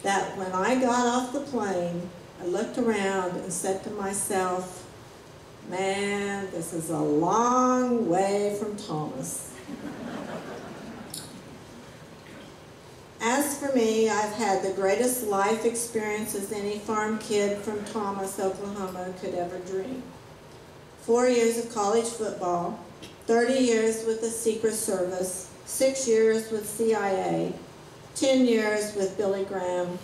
that when I got off the plane, I looked around and said to myself, man, this is a long way from Thomas. As for me, I've had the greatest life experiences any farm kid from Thomas, Oklahoma could ever dream. 4 years of college football, 30 years with the Secret Service, 6 years with CIA, 10 years with Billy Graham,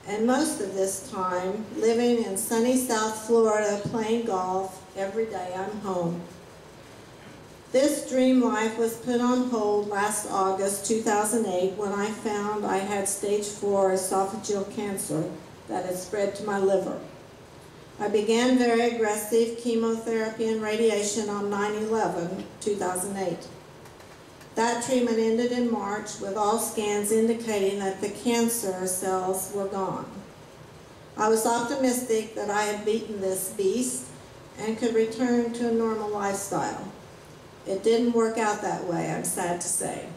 and most of this time living in sunny South Florida playing golf. Every day I'm home. This dream life was put on hold last August 2008 when I found I had stage 4 esophageal cancer that had spread to my liver. I began very aggressive chemotherapy and radiation on 9/11/2008. That treatment ended in March with all scans indicating that the cancer cells were gone. I was optimistic that I had beaten this beast and could return to a normal lifestyle. It didn't work out that way, I'm sad to say.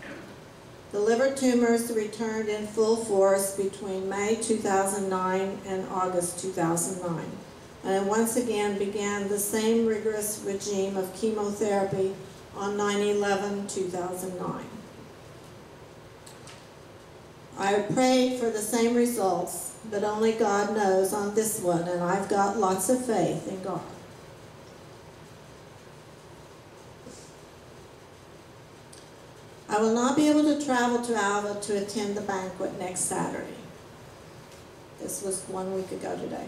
The liver tumors returned in full force between May 2009 and August 2009, and I once again began the same rigorous regime of chemotherapy on 9/11/2009. I prayed for the same results, but only God knows on this one, and I've got lots of faith in God. I will not be able to travel to Alva to attend the banquet next Saturday. This was 1 week ago today.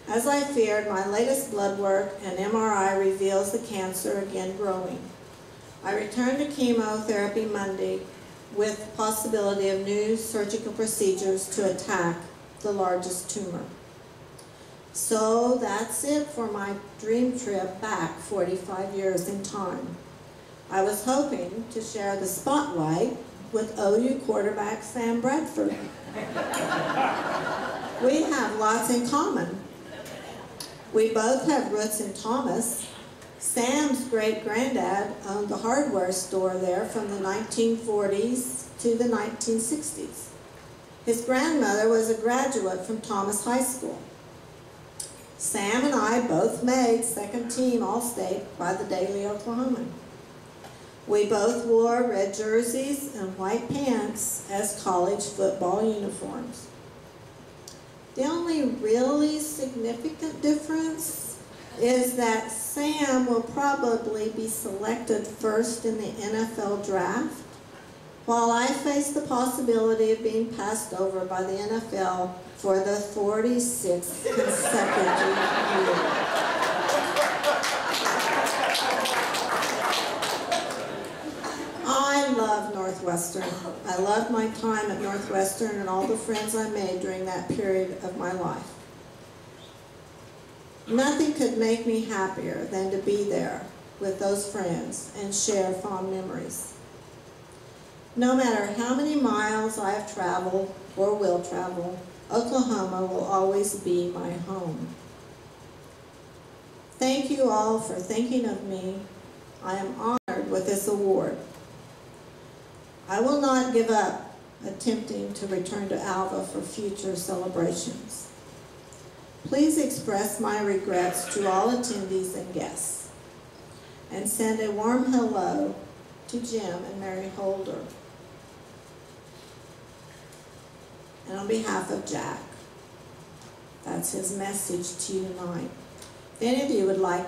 As I feared, my latest blood work and MRI reveals the cancer again growing. I returned to chemotherapy Monday with the possibility of new surgical procedures to attack the largest tumor. So that's it for my dream trip back 45 years in time. I was hoping to share the spotlight with OU quarterback Sam Bradford. We have lots in common. We both have roots in Thomas. Sam's great-granddad owned the hardware store there from the 1940s to the 1960s. His grandmother was a graduate from Thomas High School. Sam and I both made second team All-State by the Daily Oklahoman. We both wore red jerseys and white pants as college football uniforms. The only really significant difference is that Sam will probably be selected first in the NFL draft, while I face the possibility of being passed over by the NFL for the 46th consecutive year. I love Northwestern. I loved my time at Northwestern and all the friends I made during that period of my life. Nothing could make me happier than to be there with those friends and share fond memories. No matter how many miles I have traveled or will travel, Oklahoma will always be my home. Thank you all for thinking of me. I am honored with this award. I will not give up attempting to return to Alva for future celebrations. Please express my regrets to all attendees and guests, and send a warm hello to Jim and Mary Holder. And on behalf of Jack, that's his message to you tonight. If any of you would like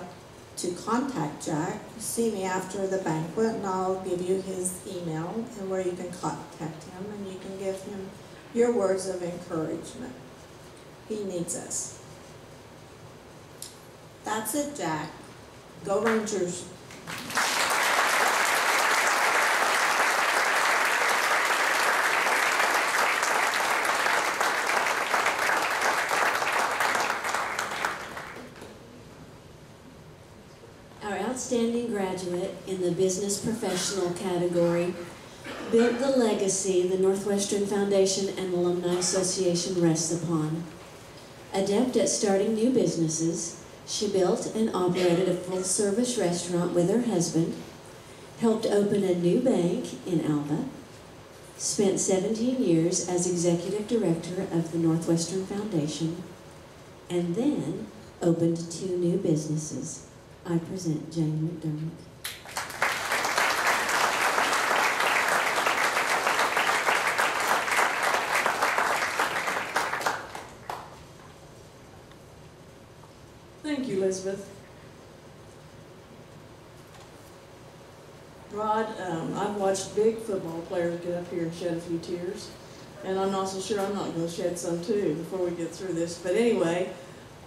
to contact Jack, see me after the banquet and I'll give you his email and where you can contact him and you can give him your words of encouragement. He needs us. That's it, Jack. Go Rangers. Our outstanding graduate in the business professional category built the legacy the Northwestern Foundation and Alumni Association rests upon. Adept at starting new businesses, she built and operated a full-service restaurant with her husband, helped open a new bank in Alva, spent 17 years as executive director of the Northwestern Foundation, and then opened 2 new businesses. I present Jane McDermott. Thank you, Elizabeth. Rod, I've watched big football players get up here and shed a few tears, and I'm not so sure I'm not going to shed some too before we get through this. But anyway,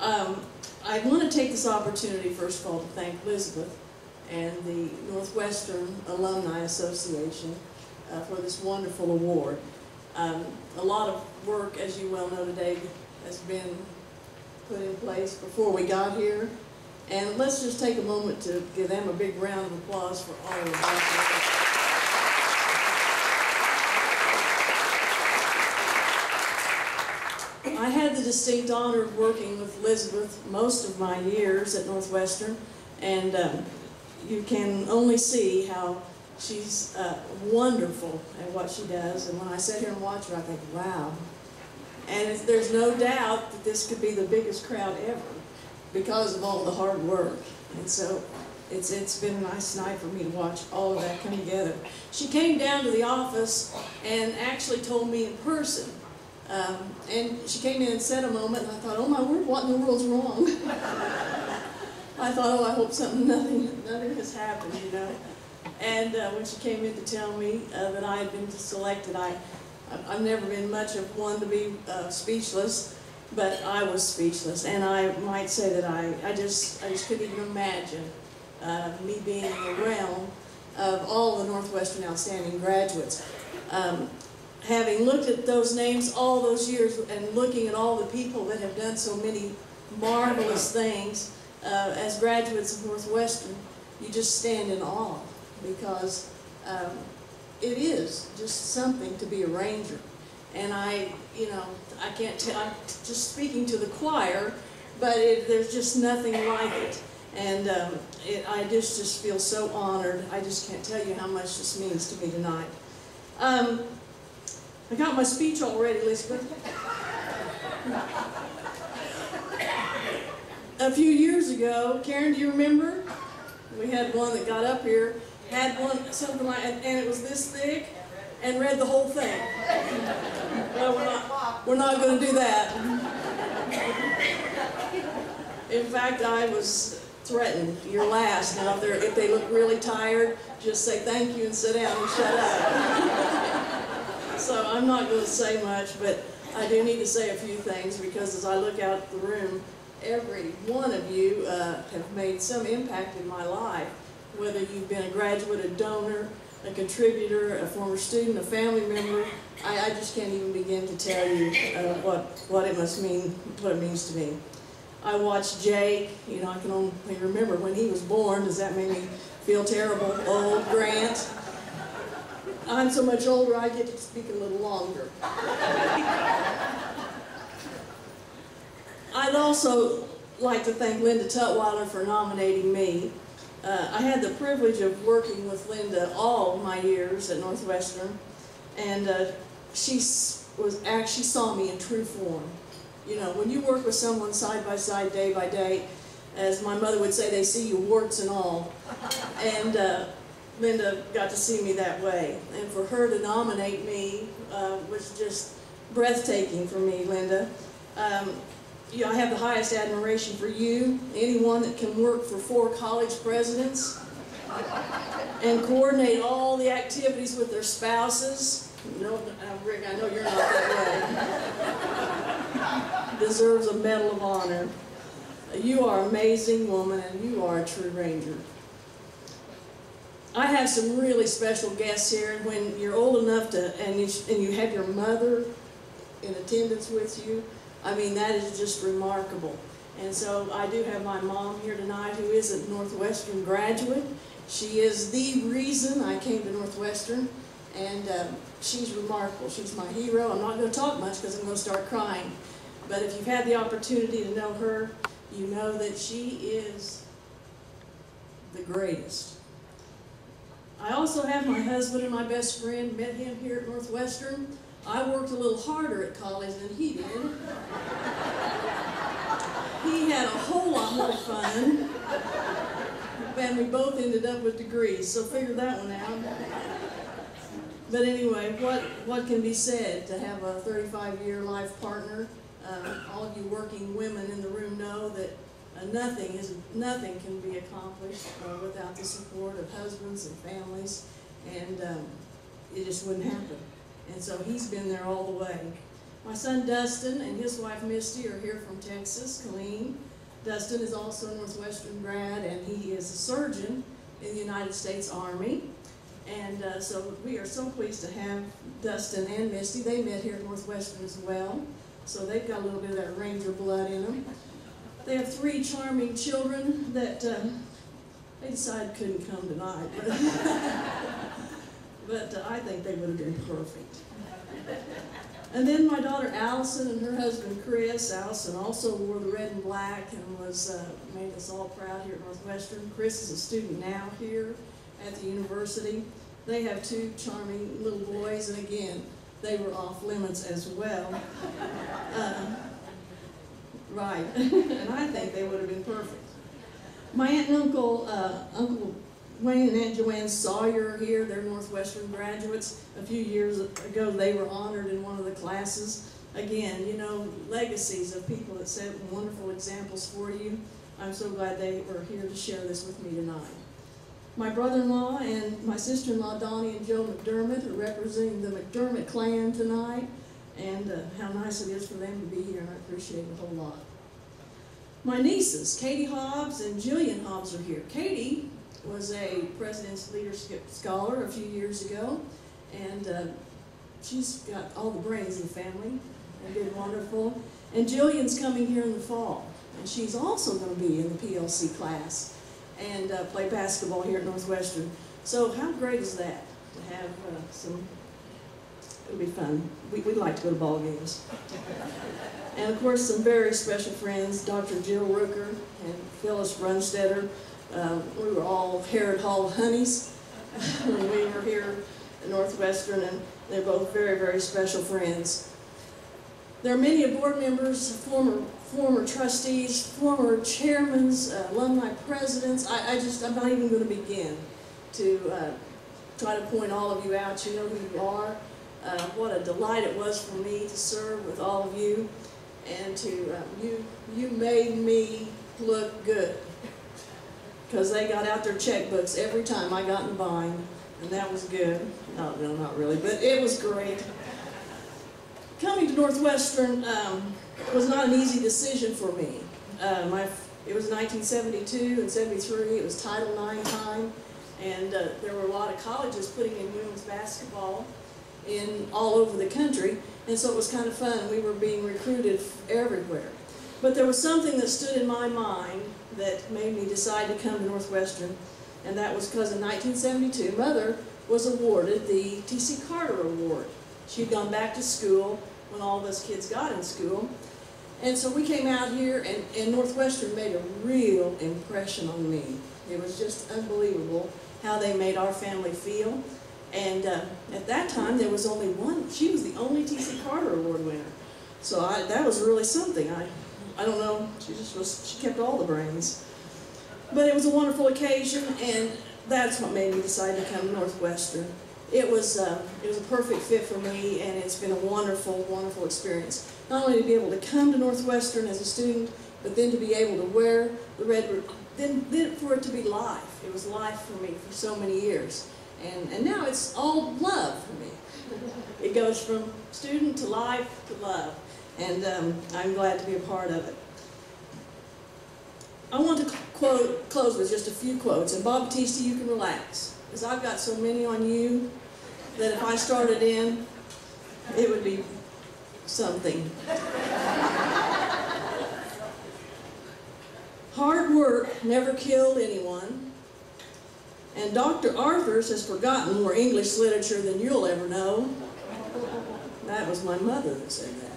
I want to take this opportunity, first of all, to thank Elizabeth and the Northwestern Alumni Association for this wonderful award. A lot of work, as you well know today, has been put in place before we got here. And let's just take a moment to give them a big round of applause for all of that. I had the distinct honor of working with Elizabeth most of my years at Northwestern, and you can only see how she's wonderful at what she does. And when I sit here and watch her, I think, wow. And there's no doubt that this could be the biggest crowd ever because of all the hard work. And so it's been a nice night for me to watch all of that come together. She came down to the office and actually told me in person. And she came in and said a moment, and I thought, oh my word, what in the world's wrong? I thought, oh, I hope nothing has happened, you know. And when she came in to tell me that I had been selected, I've never been much of one to be speechless, but I was speechless. And I might say that I just couldn't even imagine me being in the realm of all the Northwestern outstanding graduates. Having looked at those names all those years and looking at all the people that have done so many marvelous things as graduates of Northwestern, you just stand in awe because it is just something to be a ranger. And I can't tell, I'm just speaking to the choir, but there's just nothing like it. And I just feel so honored. I just can't tell you how much this means to me tonight. I got my speech all ready, Elizabeth. A few years ago, Karen, do you remember? We had one that got up here, had one, something like, and it was this thick, and read the whole thing. Well, we're not going to do that. In fact, I was threatened. You're last. Now, if they look really tired, just say thank you and sit down and shut up. So I'm not going to say much, but I do need to say a few things, because as I look out the room, every one of you have made some impact in my life, whether you've been a graduate, a donor, a contributor, a former student, a family member. I just can't even begin to tell you what it must mean, what it means to me. I watched Jake, you know, I can only remember when he was born. Does that make me feel terrible? Old Grant. I'm so much older, I get to speak a little longer. I'd also like to thank Linda Tutwiler for nominating me. I had the privilege of working with Linda all my years at Northwestern, and she saw me in true form. You know, when you work with someone side by side, day by day, as my mother would say, they see you warts and all. And Linda got to see me that way. And for her to nominate me was just breathtaking for me, Linda. You know, I have the highest admiration for you, anyone that can work for 4 college presidents and coordinate all the activities with their spouses. No, Rick, I know you're not that way. Deserves a Medal of Honor. You are an amazing woman, and you are a true ranger. I have some really special guests here, and when you're old enough to, and you have your mother in attendance with you, I mean, that is just remarkable. And so I do have my mom here tonight, who is a Northwestern graduate. She is the reason I came to Northwestern, and she's remarkable. She's my hero. I'm not going to talk much because I'm going to start crying. But if you've had the opportunity to know her, you know that she is the greatest. I also have my husband and my best friend, met him here at Northwestern. I worked a little harder at college than he did. He had a whole lot more fun, and we both ended up with degrees, so figure that one out. But anyway, what can be said to have a 35-year life partner? All of you working women in the room know that nothing can be accomplished without the support of husbands and families, and it just wouldn't happen. And so he's been there all the way. My son Dustin and his wife Misty are here from Texas, Killeen. Dustin is also a Northwestern grad, and he is a surgeon in the United States Army. And so we are so pleased to have Dustin and Misty. They met here at Northwestern as well. So they've got a little bit of that Ranger blood in them. They have 3 charming children that they decided couldn't come tonight. But I think they would have been perfect. And then my daughter Allison and her husband Chris. Allison also wore the red and black and made us all proud here at Northwestern. Chris is a student now here at the university. They have 2 charming little boys, and again, they were off limits as well. Right, and I think they would have been perfect. My aunt and uncle, Uncle Wayne and Aunt Joanne Sawyer are here. They're Northwestern graduates. A few years ago, they were honored in one of the classes. Again, you know, legacies of people that set wonderful examples for you. I'm so glad they were here to share this with me tonight. My brother-in-law and my sister-in-law, Donnie and Joe McDermott, are representing the McDermott clan tonight, and how nice it is for them to be here, and I appreciate it a whole lot. My nieces, Katie Hobbs and Jillian Hobbs, are here. Katie was a President's Leadership Scholar a few years ago, and she's got all the brains in the family and did wonderful. And Jillian's coming here in the fall, and she's also going to be in the PLC class and play basketball here at Northwestern. So how great is that to have it'll be fun. We'd like to go to ball games. And of course, some very special friends, Dr. Jill Rooker and Phyllis Brunstetter. We were all Harrod Hall honeys when we were here at Northwestern, They're both very, very special friends. There are many board members, former trustees, former chairmen, alumni presidents. I'm not even going to begin to try to point all of you out. You know who you are. What a delight it was for me to serve with all of you, and to you made me look good, because they got out their checkbooks every time I got in the bind, and that was good. No, not really, but it was great. Coming to Northwestern was not an easy decision for me. It was 1972 and 73. It was Title IX time, and there were a lot of colleges putting in women's basketball all over the country, and so it was kind of fun. We were being recruited everywhere. But there was something that stood in my mind that made me decide to come to Northwestern, and that was because in 1972, Mother was awarded the T.C. Carter Award. She'd gone back to school when all of us kids got in school, and so we came out here, and Northwestern made a real impression on me. It was just unbelievable how they made our family feel. And at that time, there was only one. She was the only T.C. Carter Award winner. So that was really something. I don't know, she kept all the brains. But it was a wonderful occasion, and that's what made me decide to come to Northwestern. It was a perfect fit for me, and it's been a wonderful, wonderful experience. Not only to be able to come to Northwestern as a student, but then to be able to wear the red, then for it to be life. It was life for me for so many years. And now it's all love for me. It goes from student to life to love. And I'm glad to be a part of it. I want to close with just a few quotes. And Bob Batista, you can relax, because I've got so many on you that if I started in, it would be something. Hard work never killed anyone. And Dr. Arthurs has forgotten more English literature than you'll ever know. That was my mother that said that.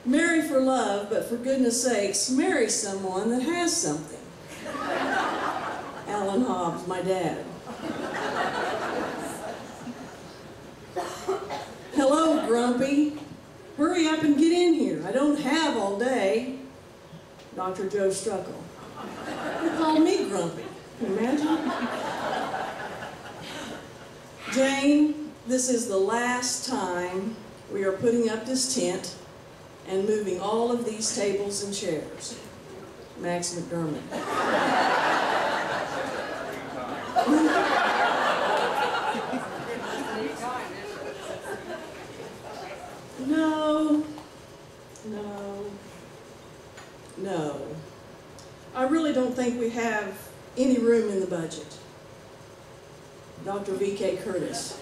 Marry for love, but for goodness sakes, marry someone that has something. Alan Hobbs, my dad. Hello, Grumpy. Hurry up and get in here. I don't have all day. Dr. Joe Struckle. He called me Grumpy. Can you imagine? Jane, this is the last time we are putting up this tent and moving all of these tables and chairs. Max McDermott. No. I really don't think we have any room in the budget. Dr. V.K. Curtis.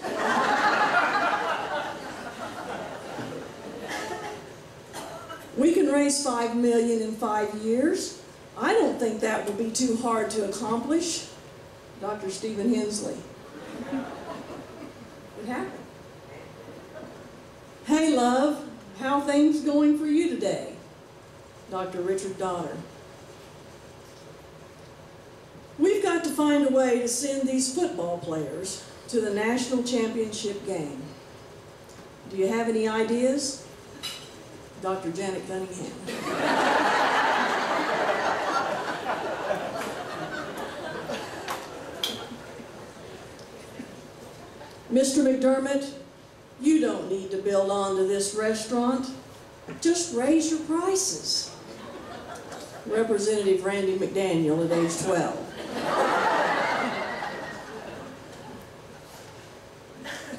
We can raise $5 million in 5 years. I don't think that will be too hard to accomplish. Dr. Stephen Hensley. What happened? Hey, love, how are things going for you today? Dr. Richard Donner. We've got to find a way to send these football players to the national championship game. Do you have any ideas? Dr. Janet Cunningham. Mr. McDermott, you don't need to build onto this restaurant. Just raise your prices. Representative Randy McDaniel at age 12.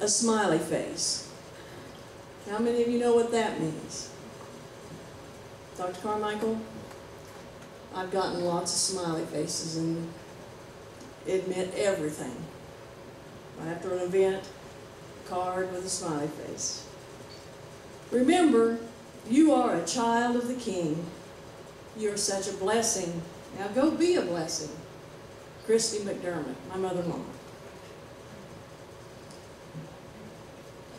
A smiley face. How many of you know what that means? Dr. Carmichael? I've gotten lots of smiley faces, and it meant everything. After an event, a card with a smiley face. Remember, you are a child of the King. You're such a blessing. Now go be a blessing. Christy McDermott, my mother-in-law.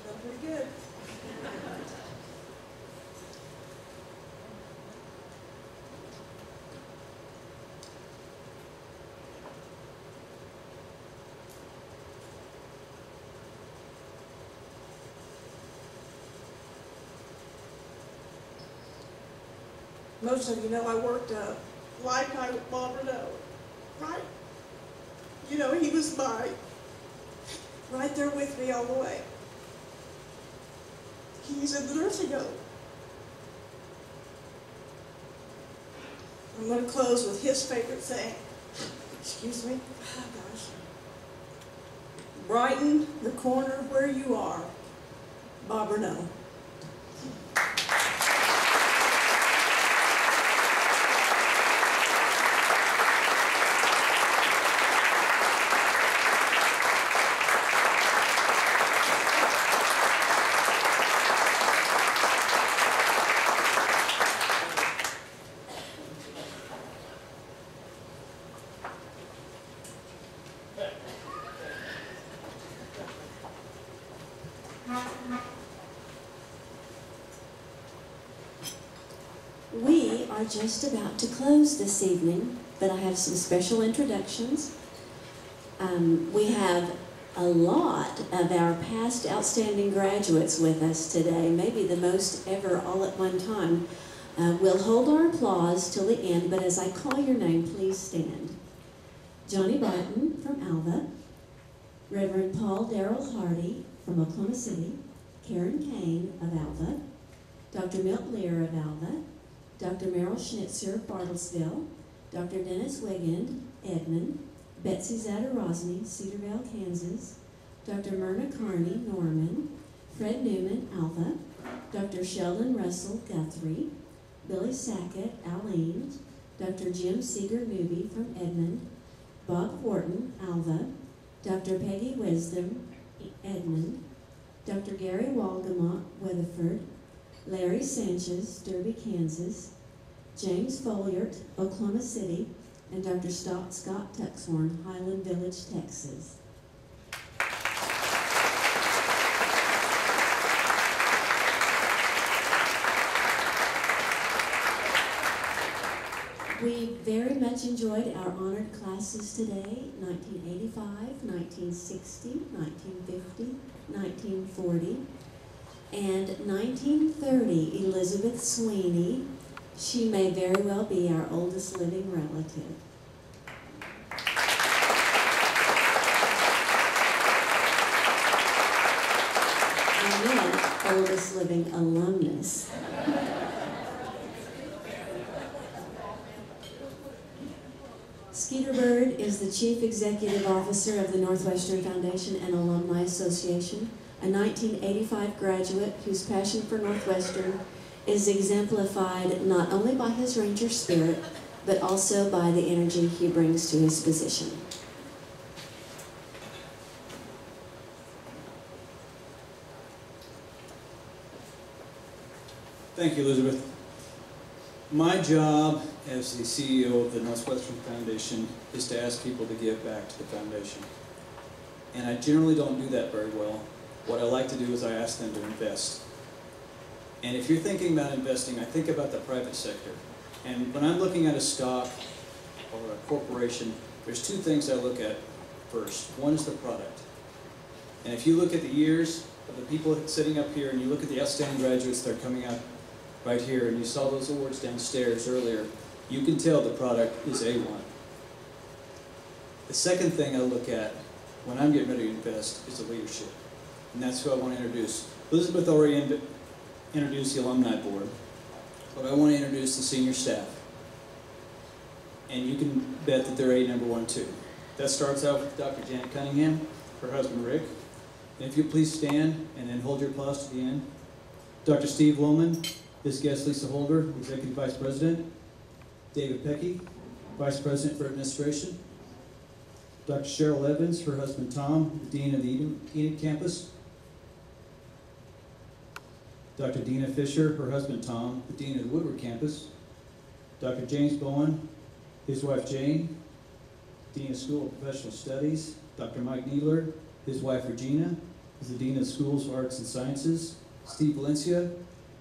Felt pretty good. Most of you know I worked a lifetime with Bob Renaud, right? You know, he was right there with me all the way. He's in the nursing home. I'm going to close with his favorite saying. Excuse me. Oh, gosh. Brighten the corner where you are. Bob Renaud. We are just about to close this evening, but I have some special introductions. We have a lot of our past outstanding graduates with us today, maybe the most ever all at one time. We'll hold our applause till the end, but as I call your name, please stand. Johnny Barton from Alva, Reverend Paul Darrell Hardy from Oklahoma City, Karen Kane of Alva, Dr. Milt Lear of Alva, Dr. Merrill Schnitzer of Bartlesville, Dr. Dennis Wigand, Edmond, Betsy Zadarozny, Cedarville, Kansas, Dr. Myrna Carney, Norman, Fred Newman, Alva, Dr. Sheldon Russell, Guthrie, Billy Sackett, Alene, Dr. Jim Seeger Newby from Edmond, Bob Horton, Alva, Dr. Peggy Wisdom, Edmond, Dr. Gary Walgamont, Weatherford, Larry Sanchez, Derby, Kansas, James Folliert, Oklahoma City, and Dr. Scott Tuxhorn, Highland Village, Texas. We very much enjoyed our honored classes today, 1985, 1960, 1950, 1940, and 1930, Elizabeth Sweeney. She may very well be our oldest living relative. And then, oldest living alumnus. Skeeter Bird is the Chief Executive Officer of the Northwestern Foundation and Alumni Association, a 1985 graduate whose passion for Northwestern is exemplified not only by his Ranger spirit, but also by the energy he brings to his position. Thank you, Elizabeth. My job as the CEO of the Northwestern Foundation is to ask people to give back to the foundation. And I generally don't do that very well. What I like to do is I ask them to invest. And if you're thinking about investing, I think about the private sector. And when I'm looking at a stock or a corporation, there's two things I look at first. One is the product. And if you look at the years of the people sitting up here and you look at the outstanding graduates that are coming out right here, and you saw those awards downstairs earlier, you can tell the product is A1. The second thing I look at when I'm getting ready to invest is the leadership. And that's who I want to introduce. Elizabeth already introduced the alumni board, but I want to introduce the senior staff. And you can bet that they're A number 1, too. That starts out with Dr. Janet Cunningham, her husband Rick. And if you please stand and then hold your applause to the end. Dr. Steve Woolman, his guest Lisa Holder, Executive Vice President. David Pecky, Vice President for Administration. Dr. Cheryl Evans, her husband Tom, the Dean of the Enid Campus. Dr. Dina Fisher, her husband Tom, the Dean of the Woodward Campus. Dr. James Bowen, his wife Jane, Dean of School of Professional Studies. Dr. Mike Needler, his wife Regina, is the Dean of Schools of Arts and Sciences. Steve Valencia,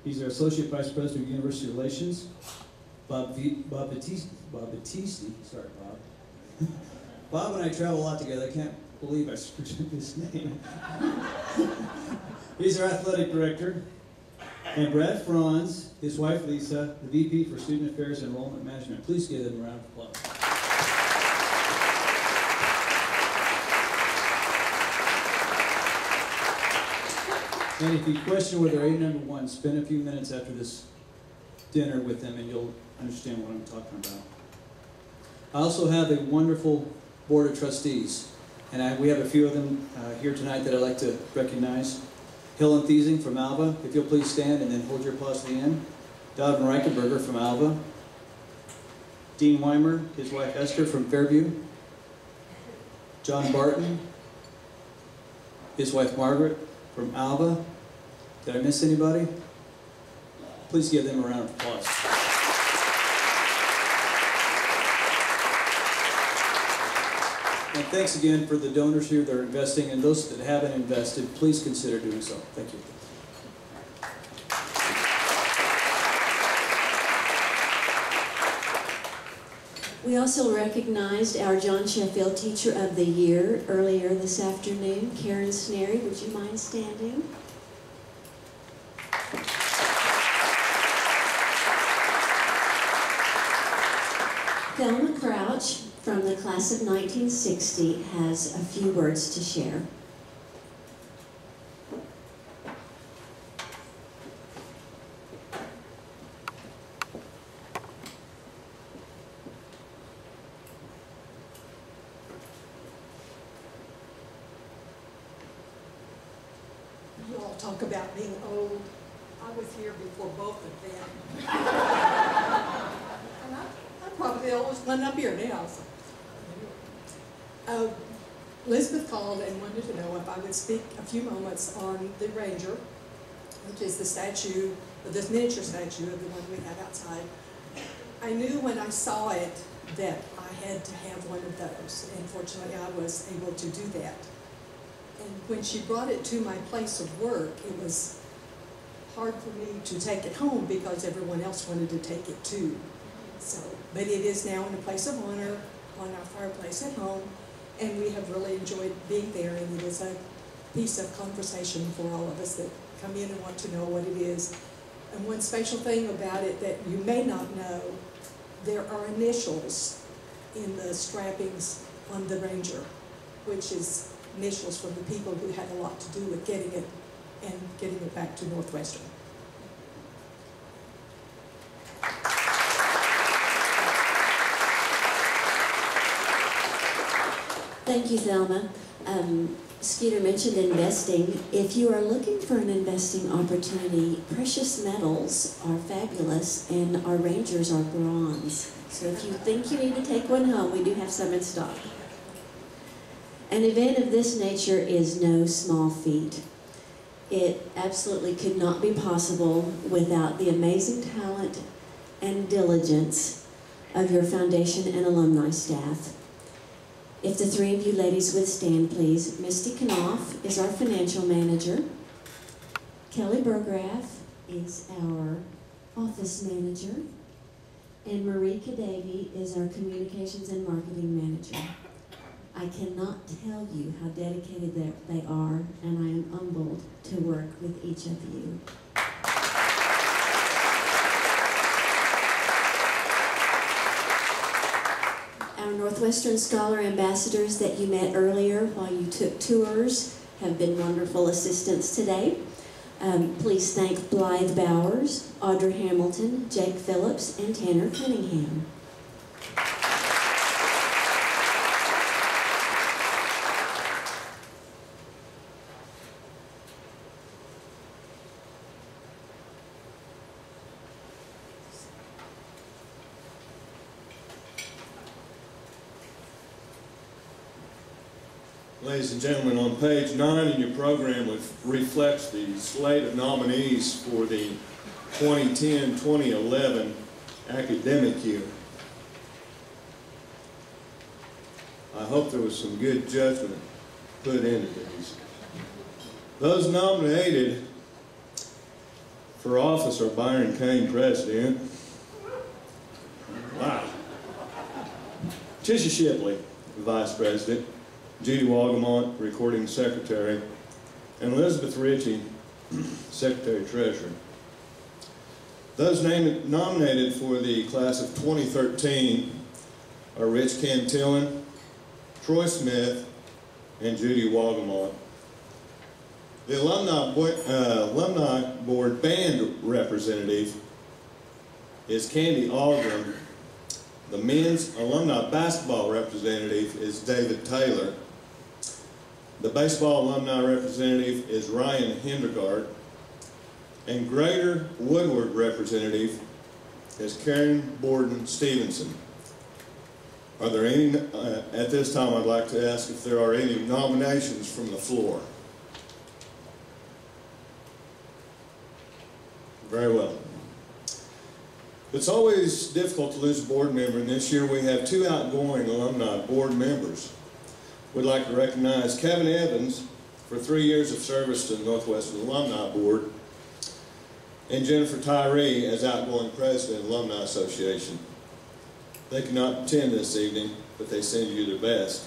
he's our Associate Vice President of University Relations. Bob Battisti, sorry Bob. Bob and I travel a lot together. I can't believe I screwed up his name. He's our Athletic Director. And Brad Franz, his wife Lisa, the VP for Student Affairs and Enrollment Management. Please give them a round of applause. And if you question whether they're number one, spend a few minutes after this dinner with them and you'll understand what I'm talking about. I also have a wonderful board of trustees, and we have a few of them here tonight that I'd like to recognize. Helen Thiesing from Alva, if you'll please stand and then hold your applause to the end. Donovan Reichenberger from Alva. Dean Weimer, his wife Esther from Fairview. John Barton, his wife Margaret from Alva. Did I miss anybody? Please give them a round of applause. And thanks again for the donors here that are investing, and those that haven't invested, please consider doing so. Thank you. We also recognized our John Sheffield Teacher of the Year earlier this afternoon. Karen Snary, would you mind standing? Thelma Crouch from the class of 1960 has a few words to share. You all talk about being old. I was here before both of them. And I'm probably the oldest one up here now. So. Elizabeth called and wanted to know if I would speak a few moments on the Ranger, which is the statue, this miniature statue of the one we have outside. I knew when I saw it that I had to have one of those, and fortunately I was able to do that. And when she brought it to my place of work, it was hard for me to take it home because everyone else wanted to take it too. So, but it is now in a place of honor on our fireplace at home, and we have really enjoyed being there, and it is a piece of conversation for all of us that come in and want to know what it is. And one special thing about it that you may not know, there are initials in the strappings on the Ranger, which is initials from the people who had a lot to do with getting it and getting it back to Northwestern. Thank you, Thelma. Skeeter mentioned investing. If you are looking for an investing opportunity, precious metals are fabulous, and our Rangers are bronze. So if you think you need to take one home, we do have some in stock. An event of this nature is no small feat. It absolutely could not be possible without the amazing talent and diligence of your foundation and alumni staff. If the three of you ladies would stand, please. Misty Knopf is our financial manager. Kelly Burgraff is our office manager. And Marie Kadavy is our communications and marketing manager. I cannot tell you how dedicated they are, and I am humbled to work with each of you. Our Northwestern Scholar Ambassadors that you met earlier while you took tours have been wonderful assistants today. Please thank Blythe Bowers, Audrey Hamilton, Jake Phillips, and Tanner Cunningham. Ladies and gentlemen, on page 9 in your program reflects the slate of nominees for the 2010-2011 academic year. I hope there was some good judgment put into these. Those nominated for office are Byron Kane, President. Wow. Tisha Shipley, Vice President. Judy Wagamont, Recording Secretary, and Elizabeth Ritchie, Secretary-Treasurer. Those nominated for the class of 2013 are Rich Cantillon, Troy Smith, and Judy Wagamont. The Alumni Board Band representative is Candy Algren. The men's alumni basketball representative is David Taylor. The baseball alumni representative is Ryan Hendergaard. And Greater Woodward representative is Karen Borden Stevenson. Are there any, at this time I'd like to ask if there are any nominations from the floor. Very well. It's always difficult to lose a board member, and this year we have 2 outgoing alumni board members. We'd like to recognize Kevin Evans for 3 years of service to the Northwestern Alumni Board, and Jennifer Tyree as outgoing president of the Alumni Association. They cannot attend this evening, but they send you their best.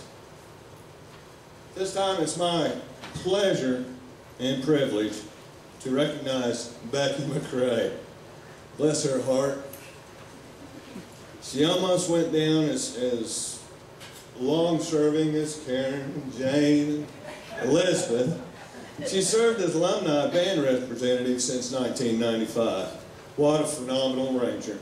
This time it's my pleasure and privilege to recognize Becky McRae. Bless her heart. She almost went down as long-serving as Karen, Jane, and Elizabeth. She served as alumni band representative since 1995. What a phenomenal ranger.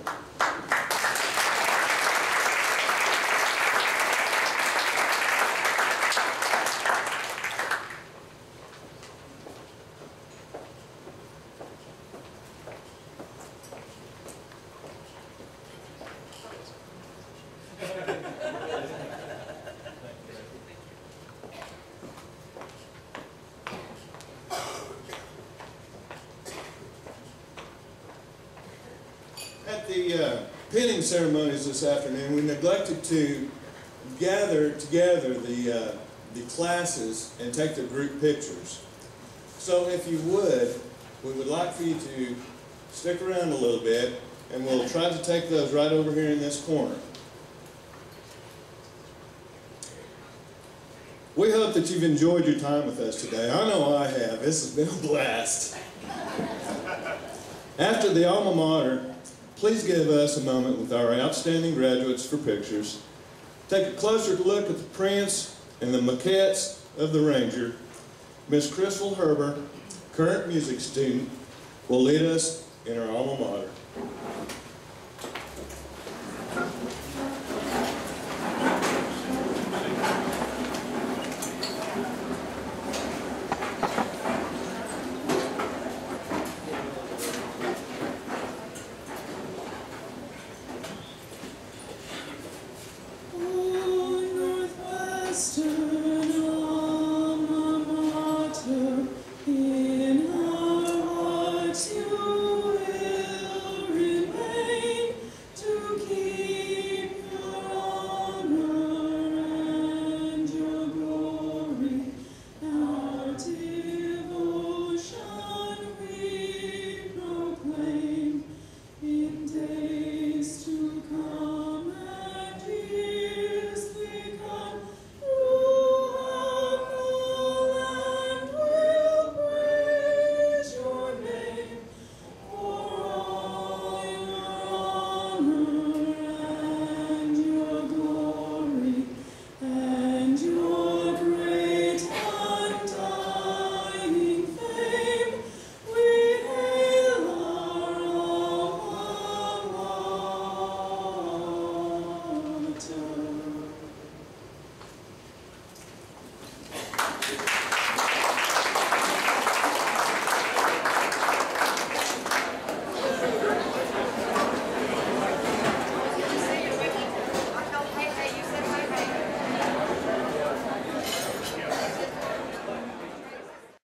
At the pinning ceremonies this afternoon, we neglected to gather together the classes and take their group pictures. So if you would, we would like for you to stick around a little bit, and we'll try to take those right over here in this corner. We hope that you've enjoyed your time with us today. I know I have. This has been a blast. After the alma mater, please give us a moment with our outstanding graduates for pictures. Take a closer look at the prints and the maquettes of the Ranger. Miss Crystal Herber, current music student, will lead us in our alma mater. Day